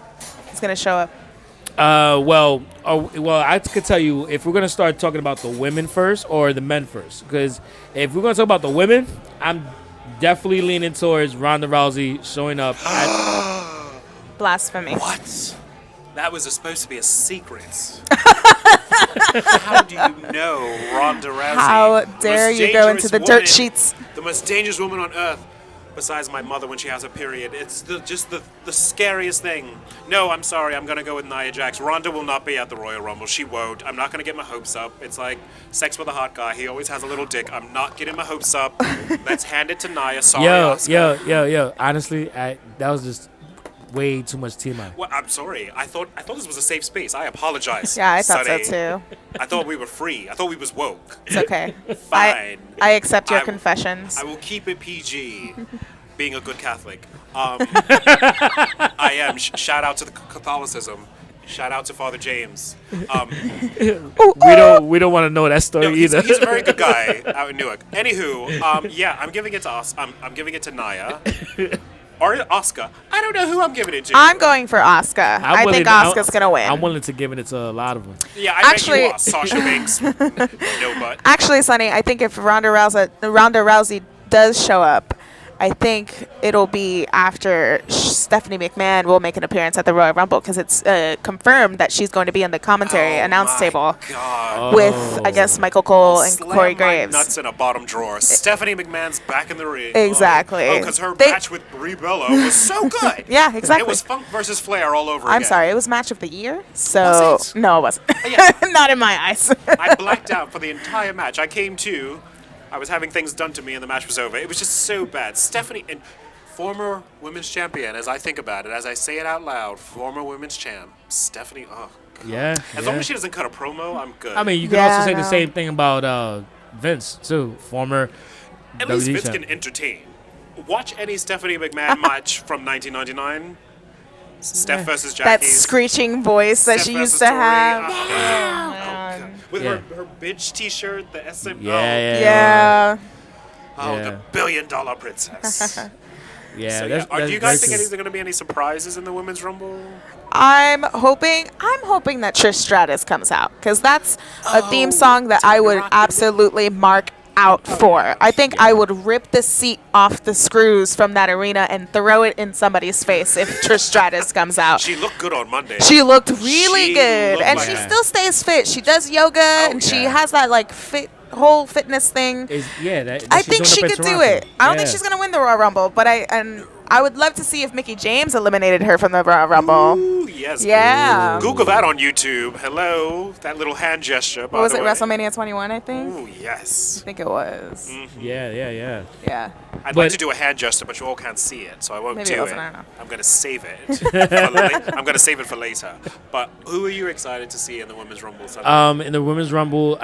is going to show up? Well, I could tell you if we're gonna start talking about the women first or the men first. Because if we're gonna talk about the women, I'm definitely leaning towards Ronda Rousey showing up. Blasphemy. What? That was supposed to be a secret. How do you know Ronda Rousey? How the dare most you go into dangerous the woman- dirt sheets? The most dangerous woman on earth, besides my mother when she has a period. It's just the scariest thing. No, I'm sorry. I'm going to go with Nia Jax. Ronda will not be at the Royal Rumble. She won't. I'm not going to get my hopes up. It's like sex with a hot guy. He always has a little dick. I'm not getting my hopes up. Let's hand it to Nia. Sorry, Asuka. Yo. Honestly, that was just way too much TMI. Well, I'm sorry. I thought this was a safe space. I apologize. Yeah, I thought Sonny. so too. I thought we were free. I thought we was woke. It's okay. Fine. I accept your I- confessions. I will keep it PG. Being a good Catholic. I am. Shout out to the Catholicism. Shout out to Father James. We don't want to know that story No, he's either. a very good guy out in Newark. Anywho, yeah, I'm giving it to us. I'm giving it to Nia. Or Asuka. I don't know who I'm giving it to. I'm going for Asuka. I think Asuka's going to win. I'm willing to give it to a lot of them. Yeah, I Actually- bet you are. Sasha Banks. No butt. Actually, Sonny, I think if Ronda Rousey does show up, I think it'll be after Stephanie McMahon will make an appearance at the Royal Rumble, because it's confirmed that she's going to be on the commentary announce table God. with, I guess, Michael Cole and Slam Corey my Graves. nuts in a bottom drawer. Stephanie McMahon's back in the ring. Exactly. Oh, because her They- match with Brie Bella was so good. Yeah, exactly. It was Funk versus Flair all over I'm again. sorry, it was match of the year. So Was it? no, it wasn't. Yeah. Not in my eyes. I blacked out for the entire match. I was having things done to me and the match was over. It was just so bad. Stephanie, and former women's champion, as I think about it, as I say it out loud, former women's champ, Stephanie, oh, God. Yeah. As long as she doesn't cut a promo, I'm good. I mean, you can Yeah, also say the no. same thing about Vince too, former. at least WWE Vince champ. can entertain. Watch any Stephanie McMahon match from 1999. Steph versus Jackie. That screeching voice that Steph she versus used to Tori. have. Oh, man. God. With Yeah. her bitch T-shirt, the SM. Yeah. Oh, Yeah. the $1 billion princess. Yeah. So, that's, do you guys think that's- there's going to be any surprises in the women's rumble? I'm hoping that Trish Stratus comes out, because that's a theme song that I would rock the- absolutely mark out for. I think I would rip the seat off the screws from that arena and throw it in somebody's face if Trish Stratus comes out. She looked good on Monday. She looked really She good, looked and like she that. still stays fit. She does yoga, and she yeah. has that like whole fitness thing. I think she could do it. I don't think she's gonna win the Royal Rumble, but I would love to see if Mickie James eliminated her from the Royal Rumble. Ooh, yes. Yeah. Google that on YouTube. Hello. That little hand gesture, by What was the it, way. WrestleMania 21, I think? Ooh, yes. I think it was. Yeah. Yeah. I'd But- like to do a hand gesture, but you all can't see it, so I won't Maybe it do wasn't, it. I don't know. I'm going to save it. I'm going to save it for later. But who are you excited to see in the Women's Rumble Sunday? In the Women's Rumble,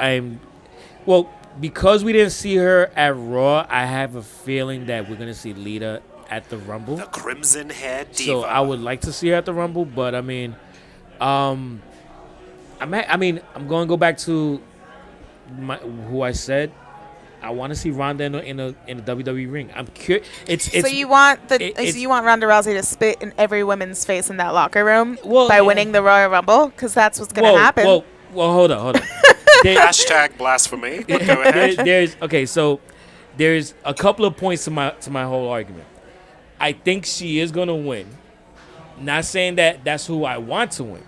well, because we didn't see her at Raw, I have a feeling that we're gonna see Lita at the Rumble. The Crimson Hair Diva. So I would like to see her at the Rumble, but I mean, I'm going to go back to who I said. I want to see Ronda in a WWE ring. I'm curious. So you want Ronda Rousey to spit in every woman's face in that locker room by winning the Royal Rumble? Because that's what's going to happen. Well, hold on. Hashtag blasphemy. Go ahead. So there's a couple of points to my whole argument. I think she is going to win. Not saying that that's who I want to win.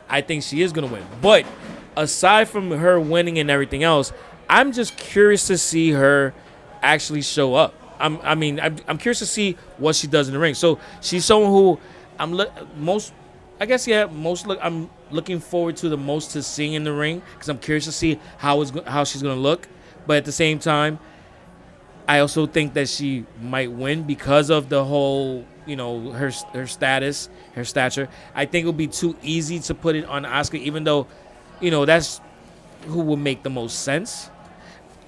I think she is going to win. But aside from her winning and everything else, I'm just curious to see her actually show up. I'm curious to see what she does in the ring. So she's someone who I'm looking forward to the most to seeing in the ring because I'm curious to see how she's going to look. But at the same time, I also think that she might win because of the whole, her status, her stature. I think it would be too easy to put it on Asuka, even though, that's who would make the most sense.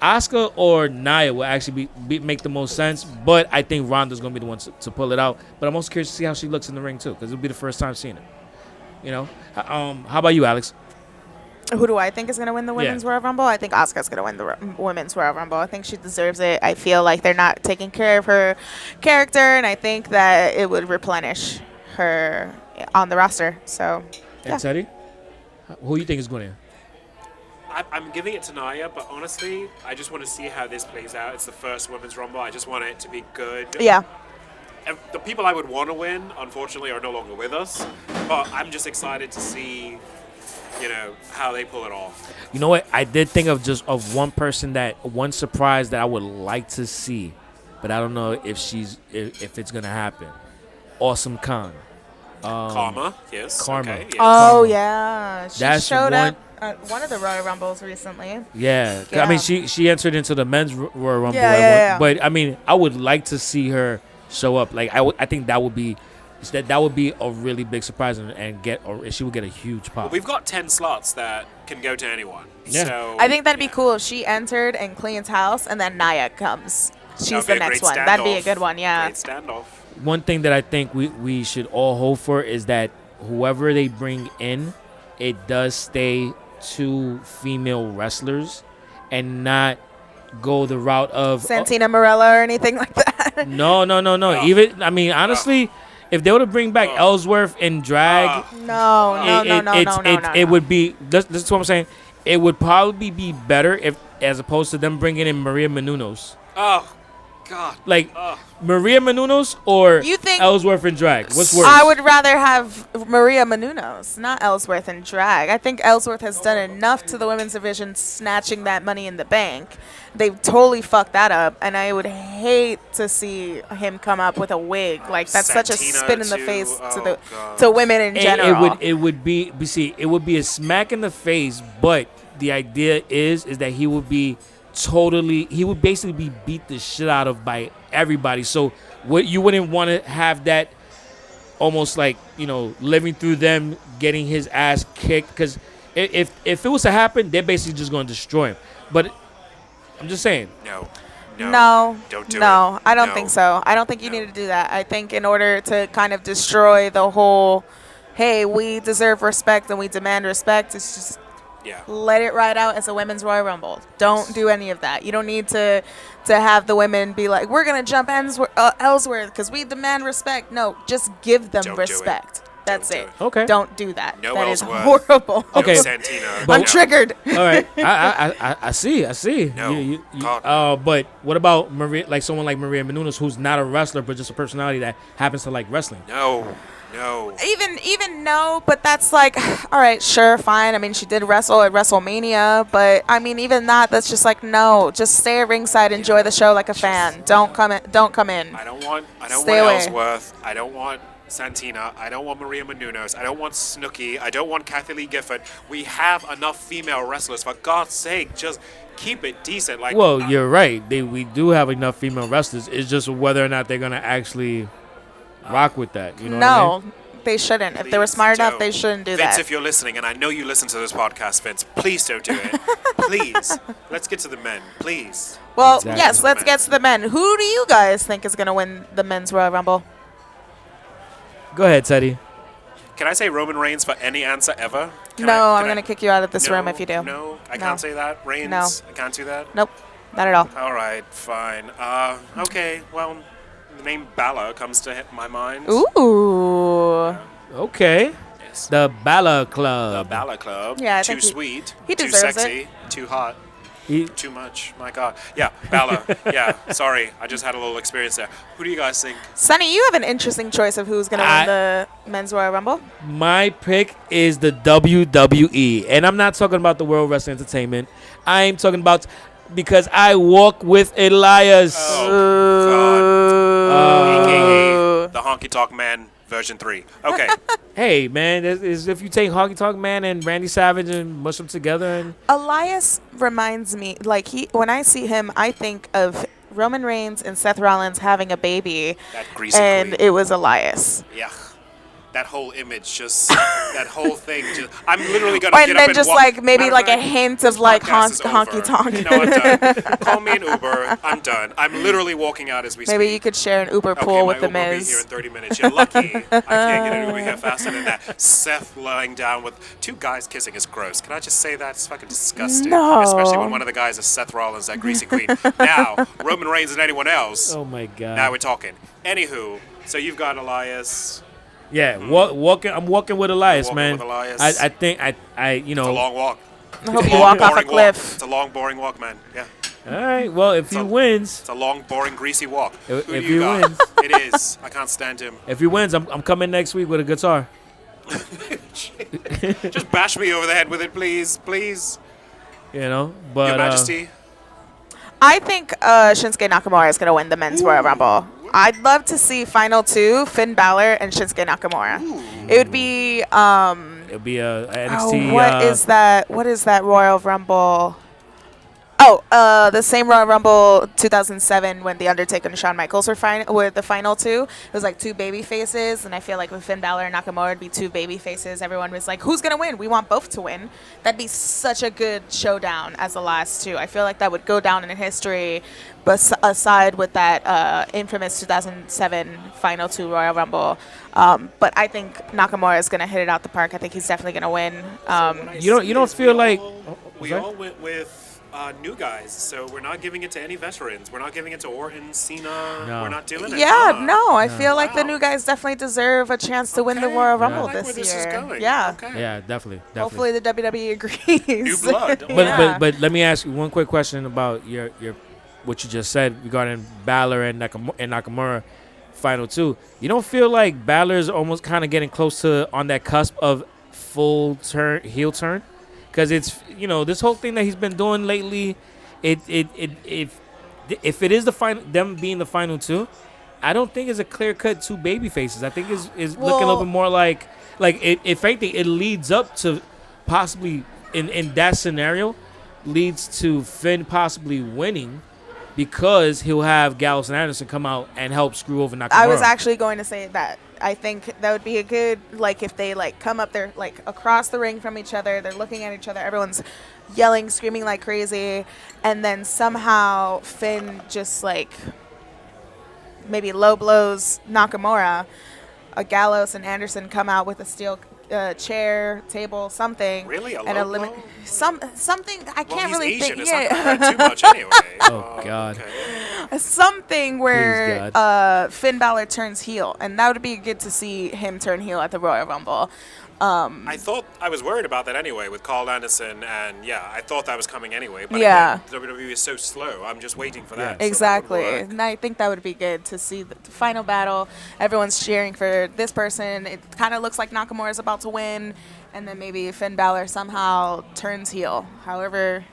Asuka or Nia will actually make the most sense, but I think Ronda's going to be the one to pull it out. But I'm also curious to see how she looks in the ring, too, because it'll be the first time seeing it. How about you, Alex? Who do I think is going to win the Women's Royal Rumble? I think Asuka's going to win the Women's Royal Rumble. I think she deserves it. I feel like they're not taking care of her character, and I think that it would replenish her on the roster. So, And Teddy? Who do you think is going to? I'm giving it to Nia, but honestly, I just want to see how this plays out. It's the first Women's Rumble. I just want it to be good. Yeah. And the people I would want to win, unfortunately, are no longer with us. But I'm just excited to see, how they pull it off. You know what? I did think of one surprise that I would like to see, but I don't know if it's gonna happen. Awesome Khan. Karma, yes. Karma. Okay, yes. Oh, yeah. She showed one- up at one of the Royal Rumbles recently. Yeah. Yeah. I mean, she entered into the men's Royal Rumble. Yeah. But I mean, I would like to see her show up. Like I think that would be a really big surprise and she would get a huge pop. Well, we've got 10 slots that can go to anyone. Yeah. So, I think that'd be cool if she entered and cleans house, and then Nia comes. She's That'd the be a next great one. That'd be a standoff. good one, yeah. Great standoff. One thing that I think we should all hope for is that whoever they bring in, it does stay 2 female wrestlers and not go the route of Santina Morella or anything like that. No. Even honestly, if they were to bring back Ellsworth in drag, No. it would be. This is what I'm saying. It would probably be better as opposed to them bringing in Maria Menounos. Oh, God. Like Maria Menounos or You think- Ellsworth in drag. What's worse? I would rather have Maria Menounos, not Ellsworth in drag. I think Ellsworth has done enough to the women's division, snatching that Money in the Bank. They've totally fucked that up, and I would hate to see him come up with a wig. Like that's such a Santina spin in the too. face Oh, God. to women in general. It would be a smack in the face, but the idea is that he would basically be beat the shit out of by everybody. So you wouldn't want to have that almost like, living through them getting his ass kicked, because if it was to happen, they're basically just going to destroy him. But I'm just saying. No. Don't do it. I don't No. think so. I don't think you need to do that. I think in order to kind of destroy the whole, hey, we deserve respect and we demand respect, it's just let it ride out as a women's Royal Rumble. Don't do any of that. You don't need to have the women be like, we're going to jump Ellsworth because we demand respect. No, just give them Don't do it. respect. That's Don't it. do it. Okay. Don't do that. No That is Ellsworth. horrible. Okay. No Santina. I'm triggered. All right, I see. No. God. But what about someone like Maria Menounos, who's not a wrestler but just a personality that happens to like wrestling? No. Even no, but that's like, all right, sure, fine. I mean, she did wrestle at WrestleMania, but I mean, even that's just like, no, just stay at ringside, enjoy the show like a fan. Don't come in. I don't want Stay away. Ellsworth. I don't want Santina. I don't want Maria Menounos. I don't want Snooki. I don't want Kathy Lee Gifford. We have enough female wrestlers. For God's sake, just keep it decent. Like, Well, you're right. We do have enough female wrestlers. It's just whether or not they're gonna actually rock with that. You know what I mean? No, they shouldn't. If they were smart enough, they shouldn't do Vince, that. if you're listening, and I know you listen to this podcast, Vince, please don't do it. Please. Let's get to the men. Please. Well, Exactly. yes, let's get to the men. Who do you guys think is going to win the men's Royal Rumble? Go ahead, Teddy. Can I say Roman Reigns for any answer ever? No, I'm going to kick you out of this room if you do. No, I No. can't say that. Reigns, No. I can't do that. Nope, not at all. All right, fine. Okay, well, the name Balor comes to my mind. Ooh. Okay. Yes. The Balor The Club. Balor Club. Yeah, I too think sweet. he too deserves sexy. Too hot. He- Too much. My God. Yeah, Balor. Yeah, sorry. I just had a little experience there. Who do you guys think? Sonny, you have an interesting choice of who's going to win the men's Royal Rumble. My pick is the WWE, and I'm not talking about the World Wrestling Entertainment. I'm talking about because I walk with Elias. Oh, God. AKA the Honky Tonk Man version 3. Okay. Hey, man, if you take Honky Tonk Man and Randy Savage and mush them together, and Elias reminds me, like, when I see him, I think of Roman Reigns and Seth Rollins having a baby, That greasy and queen. it was Elias. Yeah. That whole image just, that whole thing just, I'm literally going to And get then up and just walk. like maybe Matter like of a fact, hint of this like podcast is honky over. tonk. You know, I'm done. Call me an Uber. I'm done. I'm literally walking out as we Maybe speak. you could share an Uber Okay, pool my with the Uber will be here in Miz. 30 minutes. You're lucky. I can't get an Uber here faster than that. Seth lying down with 2 guys kissing is gross. Can I just say that? It's fucking disgusting. No. Especially when one of the guys is Seth Rollins, that greasy queen. Now, Roman Reigns and anyone else. oh my God. Now we're talking. Anywho, so you've got Elias. Yeah, walking. I'm walking with Elias, Walking man. with Elias. I think you It's a know. long walk. I hope It's you a long, walk off a boring cliff. It's a long, boring walk, man. Yeah. All right. Well, if he a- wins, It's a long, boring, greasy walk. If Who do he you got? wins. It is. I can't stand him. I'm coming next week with a guitar. Just bash me over the head with it, please. Please. You know, but Your Majesty. I think Shinsuke Nakamura is going to win the men's Royal Rumble. I'd love to see final 2, Finn Balor and Shinsuke Nakamura. It would be it'll be a NXT. what is that Royal Rumble? The same Royal Rumble 2007 when The Undertaker and Shawn Michaels were the final 2. It was like 2 baby faces, and I feel like with Finn Balor and Nakamura, it'd be 2 baby faces. Everyone was like, who's going to win? We want both to win. That'd be such a good showdown as the last 2. I feel like that would go down in history, but aside with that infamous 2007 final 2 Royal Rumble. But I think Nakamura is going to hit it out the park. I think he's definitely going to win. You don't feel like we all went with new guys, so we're not giving it to any veterans. We're not giving it to Orton, Cena. No. We're not doing it. Yeah, Huh. no, I feel like the Wow. new guys definitely deserve a chance to win the Okay. Royal I Rumble like where this this is year. going. Yeah. Okay. yeah, definitely. Hopefully the WWE agrees. New blood. But Yeah. but let me ask you one quick question about your what you just said regarding Balor and Nakamura final 2. You don't feel like Balor's almost kind of getting close to on that cusp of full heel turn? Because it's this whole thing that he's been doing lately. If it is the final, them being the final 2, I don't think it's a clear cut 2 baby faces. I think is looking a little bit more like if anything, it leads up to possibly in that scenario leads to Finn possibly winning because he'll have Gallows and Anderson come out and help screw over Nakamura. I was actually going to say that. I think that would be a good, like, if they, like, come up there, like, across the ring from each other. They're looking at each other. Everyone's yelling, screaming like crazy. And then somehow Finn just, like, maybe low blows Nakamura. Gallows and Anderson come out with a steel chair, table, something. Really? A and low limit blow? something I Well, can't he's really Asian. think. It's not going to hurt too much anyway. Oh, God. Okay. Something where God. Finn Balor turns heel, and that would be good to see him turn heel at the Royal Rumble. I thought I was worried about that anyway with Carl Anderson, and yeah, I thought that was coming anyway. But Yeah. again, WWE is so slow. I'm just waiting for that. so that would Exactly. work. And I think that would be good to see the final battle. Everyone's cheering for this person. It kind of looks like Nakamura is about to win, and then maybe Finn Balor somehow turns heel. However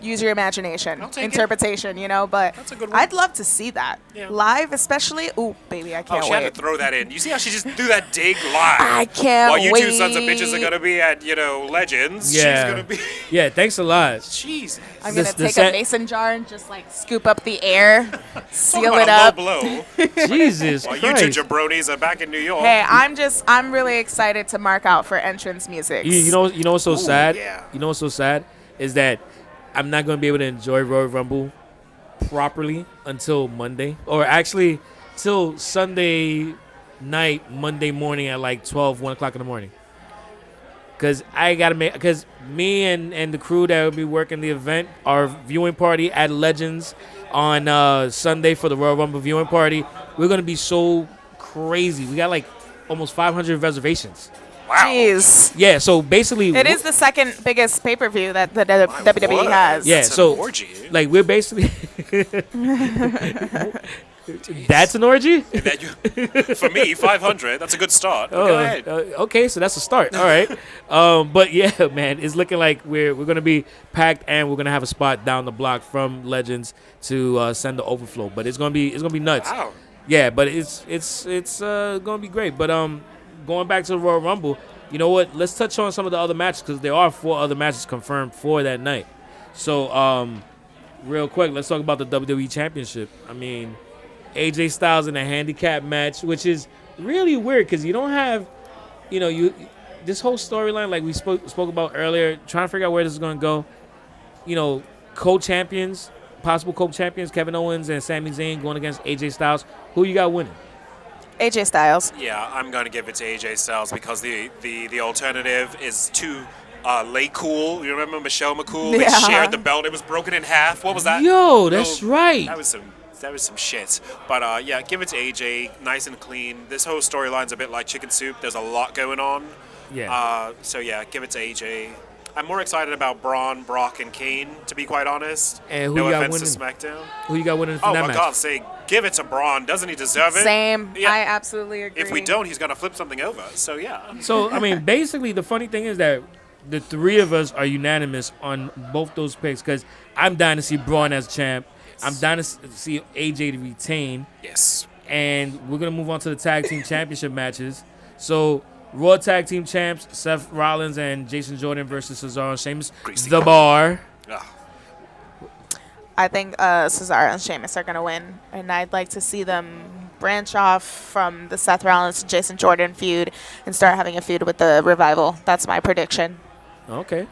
use your imagination, I'll take it. interpretation, but That's a good one. I'd love to see that. Yeah. Live, especially. Ooh, baby, I Oh, can't she had wait. to throw that in. You see how she just threw that dig live? I can't While you wait. two sons of bitches are going to be at, Legends, Yeah. she's going to be... Yeah, thanks a lot. Jesus. I'm This- going to the take set- a mason jar and just, scoop up the air, seal Talk it about up. a low blow. Jesus While you two Christ. jabronis are back in New York. Hey, I'm really excited to mark out for entrance music. You know what's so sad? yeah. You know what's so sad is that I'm not going to be able to enjoy Royal Rumble properly until Monday, or actually till Sunday night, Monday morning at 1 o'clock in the morning. Because because me and the crew that will be working the event, our viewing party at Legends on Sunday for the Royal Rumble viewing party, we're going to be so crazy. We got almost 500 reservations. Wow. Jeez. Yeah, so basically... It is the second biggest pay-per-view that the WWE word. has. Yeah, That's an so orgy. we're basically... That's an orgy? For me, 500. That's a good start. But go ahead. Okay, so that's a start. All right. But yeah, man, it's looking like we're going to be packed, and we're going to have a spot down the block from Legends to send the overflow. But it's going to be nuts. Wow. Yeah, but it's going to be great. But going back to the Royal Rumble, you know what? Let's touch on some of the other matches, because there are 4 other matches confirmed for that night. So, real quick, let's talk about the WWE Championship. I mean, AJ Styles in a handicap match, which is really weird because you don't have, this whole storyline like we spoke about earlier, trying to figure out where this is going to go. Co-champions, possible co-champions, Kevin Owens and Sami Zayn going against AJ Styles. Who you got winning? AJ Styles. Yeah, I'm going to give it to AJ Styles because the alternative is too Lay Cool. You remember Michelle McCool? They Yeah. shared the belt. It was broken in half. What was that? Yo, that's right. That was some shit. But yeah, give it to AJ. Nice and clean. This whole storyline's a bit like chicken soup. There's a lot going on. Yeah. So yeah, give it to AJ. I'm more excited about Braun, Brock, and Kane, to be quite honest. And who no you got offense winning? to SmackDown. Who you got winning for Oh that my match? God, say give it to Braun. Doesn't he deserve it? Same. Yeah. I absolutely agree. If we don't, he's gonna flip something over. So yeah. So, I mean, basically, the funny thing is that the 3 of us are unanimous on both those picks because I'm dying to see Braun as champ. I'm dying to see AJ to retain. Yes. And we're going to move on to the tag team championship matches. So, Raw tag team champs, Seth Rollins and Jason Jordan versus Cesaro and Sheamus. Greasy. The Bar. Ugh. I think Cesaro and Sheamus are going to win, and I'd like to see them branch off from the Seth Rollins and Jason Jordan feud and start having a feud with the Revival. That's my prediction. Okay.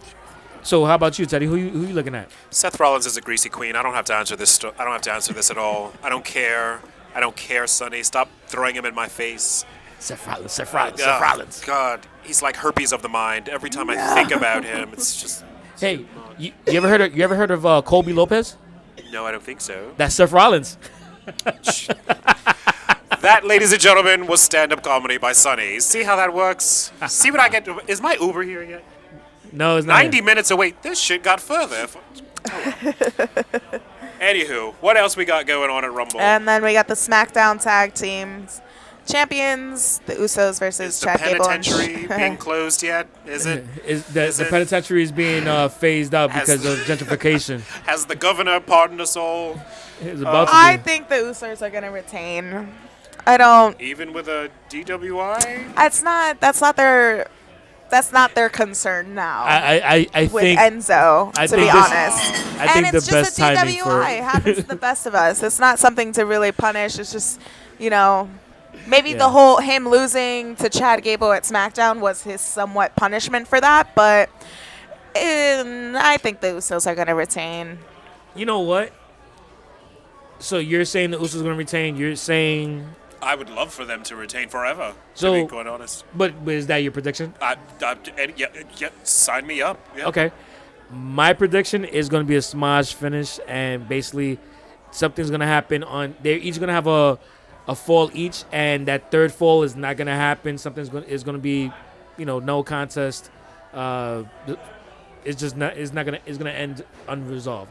So, how about you, Teddy? Who you looking at? Seth Rollins is a greasy queen. I don't have to answer this. I don't have to answer this at all. I don't care. I don't care, Sonny. Stop throwing him in my face. Seth Rollins. Ugh, God, he's like herpes of the mind. Every time I think about him, it's just. Hey, you ever heard of Colby Lopez? No, I don't think so. That's Seth Rollins. That, ladies and gentlemen, was stand-up comedy by Sonny. See how that works? See what I get? Is my Uber here yet? No, it's not. 90 minutes away. This shit got further. Anywho, what else we got going on at Rumble? And then we got the SmackDown Tag Teams Champions, the Usos versus Is the Chad Gable and penitentiary being closed yet? Is it? The penitentiary is being phased out because of gentrification. Has the governor pardoned us all? It's about to I be. think the Usos are going to retain. I don't. Even with a DWI? That's not their concern now. I with think Enzo, I to be think this- honest. I think and the it's best just a timing for DWI. It happens to the best of us. It's not something to really punish. It's just, maybe Yeah. the whole him losing to Chad Gable at SmackDown was his somewhat punishment for that. But I think the Usos are going to retain. You know what? So you're saying the Usos going to retain? You're saying, I would love for them to retain forever, So- to be quite honest. but is that your prediction? Yeah, sign me up. Yeah. Okay. My prediction is going to be a smash finish, and basically something's going to happen they're each going to have a fall each, and that third fall is not going to happen. Something's going to be, no contest. It's just not. It's going to end unresolved.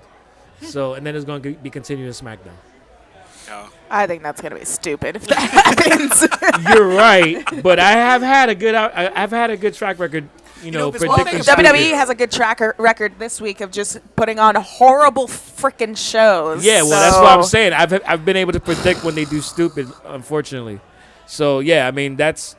So, and then it's going to be continuing SmackDown. Yeah. I think that's going to be stupid if that happens. You're right, but I've had a good track record Vince, Well, Predicting WWE has a good record this week of just putting on horrible freaking shows. Yeah, well, that's what I'm saying. I've been able to predict when they do stupid, unfortunately. So yeah, I mean that's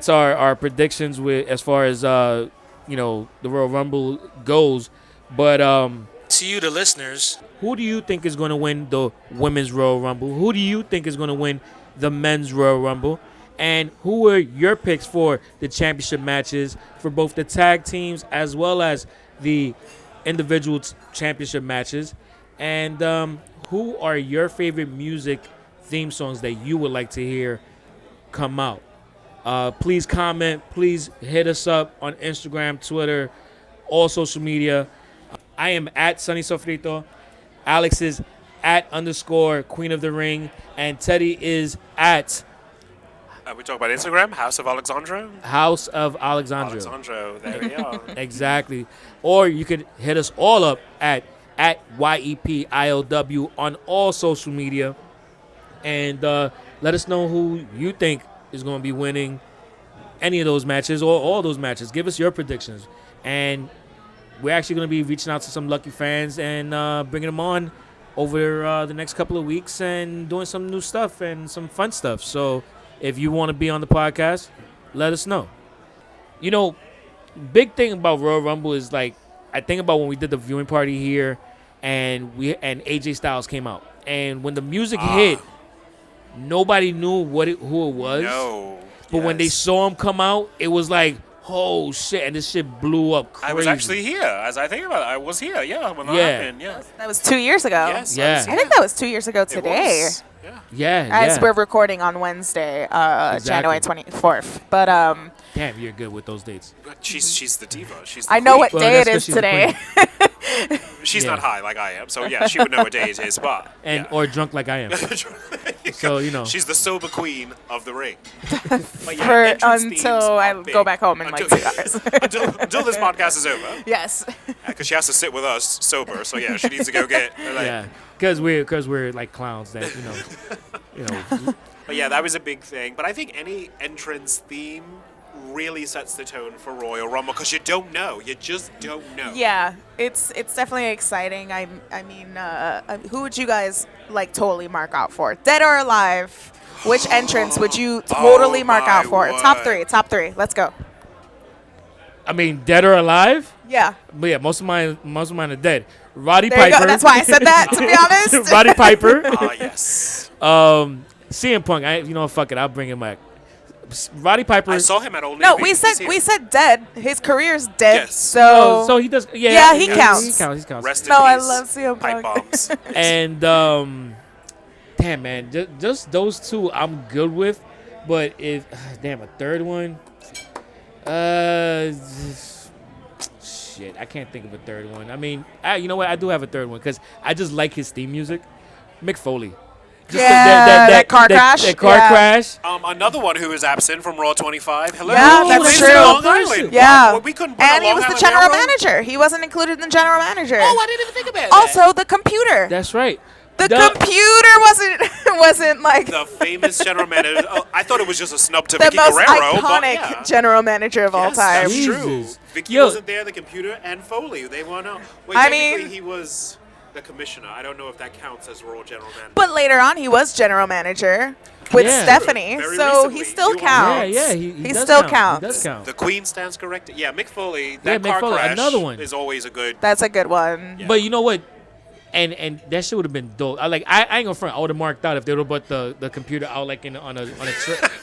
our predictions with as far as the Royal Rumble goes. But to you, the listeners, who do you think is going to win the Women's Royal Rumble? Who do you think is going to win the Men's Royal Rumble? And who are your picks for the championship matches for both the tag teams as well as the individual championship matches? And who are your favorite music theme songs that you would like to hear come out? Please comment. Please hit us up on Instagram, Twitter, all social media. I am at Sonny Sofrito. Alex is at _ Queen of the Ring. And Teddy is at... we talk about Instagram, House of Alexandro. House of Alexandro. Alexandro, there we are. Exactly. Or you could hit us all up at YEPILW on all social media. And let us know who you think is going to be winning any of those matches or all those matches. Give us your predictions. And we're actually going to be reaching out to some lucky fans and bringing them on over the next couple of weeks and doing some new stuff and some fun stuff. So if you want to be on the podcast, let us know. Big thing about Royal Rumble is like I think about when we did the viewing party here and AJ Styles came out. And when the music hit, nobody knew who it was. No. But when they saw him come out, it was like, oh shit, and this shit blew up crazy. I was actually here. As I think about it, I was here, when that happened, That was 2 years ago. Yes, Yeah. I think that was 2 years ago today. Yeah. As we're recording on Wednesday, January 24th. But damn, you're good with those dates. She's the diva. She's the I know queen. what day it is today. She's not high like I am, so yeah, she would know what day it is, but or drunk like I am. So she's the sober queen of the ring. But until I go back home in like 2 hours. until this podcast is over. Yes. Because she has to sit with us sober, so yeah, she needs to go get. Because we're like clowns that But yeah, that was a big thing. But I think any entrance theme really sets the tone for Royal Rumble because you just don't know. Yeah, it's definitely exciting. I mean, who would you guys like totally mark out for? Dead or alive? Which entrance would you totally mark out for? word. Top three. Let's go. I mean, dead or alive? Yeah. But yeah, most of mine are dead. Roddy There Piper. you go. That's why I said that. To be honest. Roddy Piper. Yes. CM Punk. Fuck it. I'll bring him back. Roddy Piper. I saw him at Old No, Navy. we said dead. His career's dead. Yes. So he does. Yeah, he counts. He counts. Rest in No, I peace. love CM Pipe Punk. bombs. And damn man, just those two I'm good with. But if a third one, shit, I can't think of a third one. I mean, you know what? I do have a third one because I just like his theme music. Mick Foley. Just that car crash. That car crash. Another one who is absent from Raw 25. Hello. Yeah, He that's lives true. in Long Island. Yeah. We couldn't put And a he Long was the Island general Railroad? manager. He wasn't included in the general manager. Oh, I didn't even think about that. Also, the computer. That's right. The computer wasn't like The famous general manager. Oh, I thought it was just a snub to the Vicky most Guerrero. iconic but yeah. general manager of all Yes, time. that's true. Jesus. Vicky Yo. wasn't there, the computer, and Foley. They weren't out. Wait, I technically mean- he was the commissioner. I don't know if that counts as Raw general manager. But later on, he was general manager with Yeah. Stephanie, Very so recently, he still he was. counts. Yeah, he does still count. counts. He does count. The Queen stands corrected. Yeah, Mick Foley. Yeah, That Mick car Foley, crash another one. is always a good. That's a good one. Yeah. But you know what? And that shit would have been dope. I ain't gonna front. I would have marked out if they would have put the computer out like on a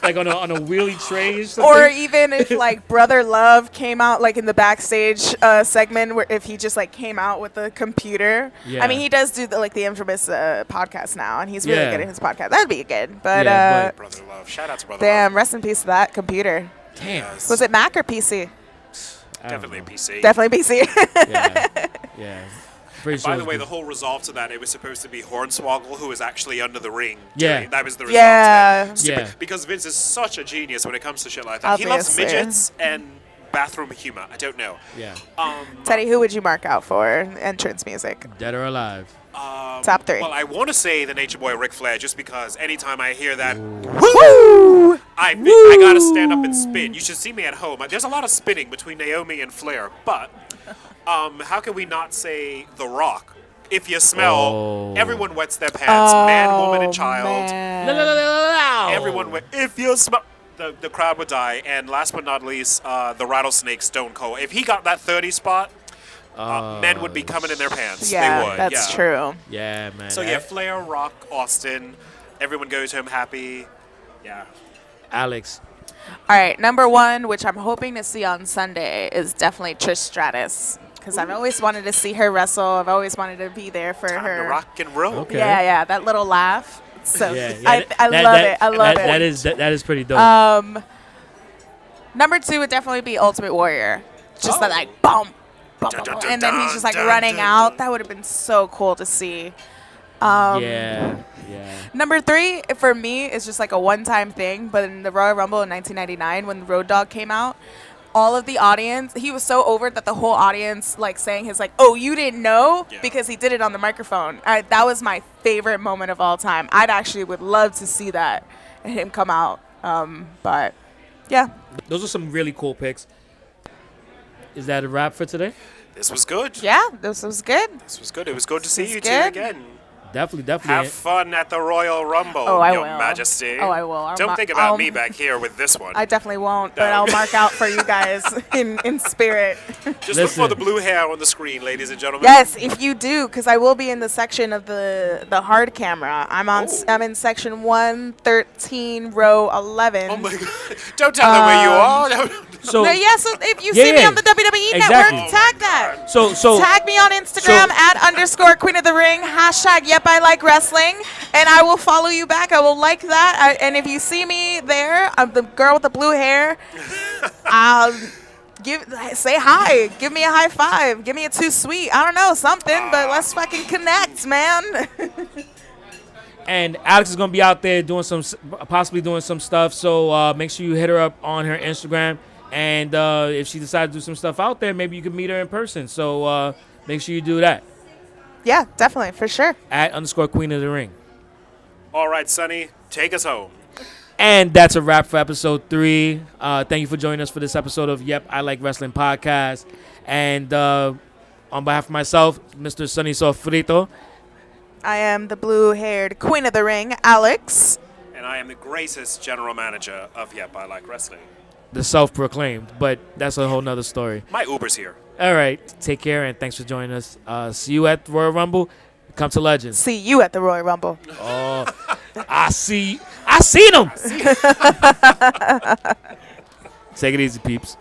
like on a wheelie tray or something. Or even if like Brother Love came out like in the backstage segment, where if he just like came out with the computer. Yeah. I mean, he does do the infamous podcast now, and he's really Yeah. good at his podcast. That'd be good. But, Yeah, Brother Love. Shout out to Brother damn, Love. rest in peace to that computer. Damn. Yes. Was it Mac or PC? I don't Definitely know. PC. Definitely PC. Yeah. Pretty sure By it the was way, good. the whole resolve to that, it was supposed to be Hornswoggle, who was actually under the ring. Yeah. That was the resolve Yeah. to that. Yeah. Because Vince is such a genius when it comes to shit like that. He loves Obviously. midgets and bathroom humor. I don't know. Yeah. Teddy, who would you mark out for entrance music? Dead or alive. Top 3. Well, I want to say the Nature Boy Ric Flair just because anytime I hear that, Woo! I gotta stand up and spin. You should see me at home. There's a lot of spinning between Naomi and Flair, but how can we not say The Rock? If you smell, everyone wets their pants, man, woman, and child. Everyone wet. If you smell, the crowd would die. And last but not least, the Rattlesnake Stone Cold. If he got that 30 spot, men would be coming in their pants. Yeah, they would. that's true. Yeah, man. So yeah, Flair, Rock, Austin, everyone goes home happy. Yeah. Alex. All right, number 1, which I'm hoping to see on Sunday, is definitely Trish Stratus. Because I've always wanted to see her wrestle. I've always wanted to be there for Time her. to rock and roll. Okay. Yeah, that little laugh. So Yeah, I love it. I love it. That is pretty dope. Number 2 would definitely be Ultimate Warrior. Just that like boom, boom, boom, boom, and then he's just like running out. That would have been so cool to see. Yeah. Number 3 for me is just like a one-time thing. But in the Royal Rumble in 1999, when Road Dogg came out, all of the audience, he was so over it that the whole audience like saying his like, "Oh, you didn't know?" because he did it on the microphone. That was my favorite moment of all time. I'd actually would love to see that and him come out. But yeah, those are some really cool picks. Is that a wrap for today? This was good. yeah, this was good. This was good. It was good to see was you two good. again. Definitely. Have fun at the Royal Rumble, Oh, I Your will. Majesty. Oh, I will. Don't think about me back here with this one. I definitely won't, but No. I'll mark out for you guys in spirit. Just look for Listen. the blue hair on the screen, ladies and gentlemen. Yes, if you do, because I will be in the section of the hard camera. I'm in section 113, row 11. Oh my God! Don't tell them where you are. So No, yeah, so if you see me on the WWE Exactly. network, tag that. so Tag me on Instagram @ Queen of the Ring, # Yep I Like Wrestling, and I will follow you back. I will like that. And if you see me there, I'm the girl with the blue hair. I'll say hi. Give me a high five. Give me a too sweet. I don't know, something, but let's fucking connect, man. and Alex is gonna be out there possibly doing some stuff. So make sure you hit her up on her Instagram. And if she decides to do some stuff out there, maybe you can meet her in person. So make sure you do that. Yeah, definitely, for sure. @ Queen of the Ring. All right, Sonny, take us home. And that's a wrap for episode 3. Thank you for joining us for this episode of Yep, I Like Wrestling podcast. And on behalf of myself, Mr. Sonny Sofrito. I am the blue-haired Queen of the Ring, Alex. And I am the greatest general manager of Yep, I Like Wrestling. The self-proclaimed, but that's a whole nother story. My Uber's here. All right, take care and thanks for joining us. See you at Royal Rumble. Come to Legends. See you at the Royal Rumble. Oh, I seen them. Take it easy, peeps.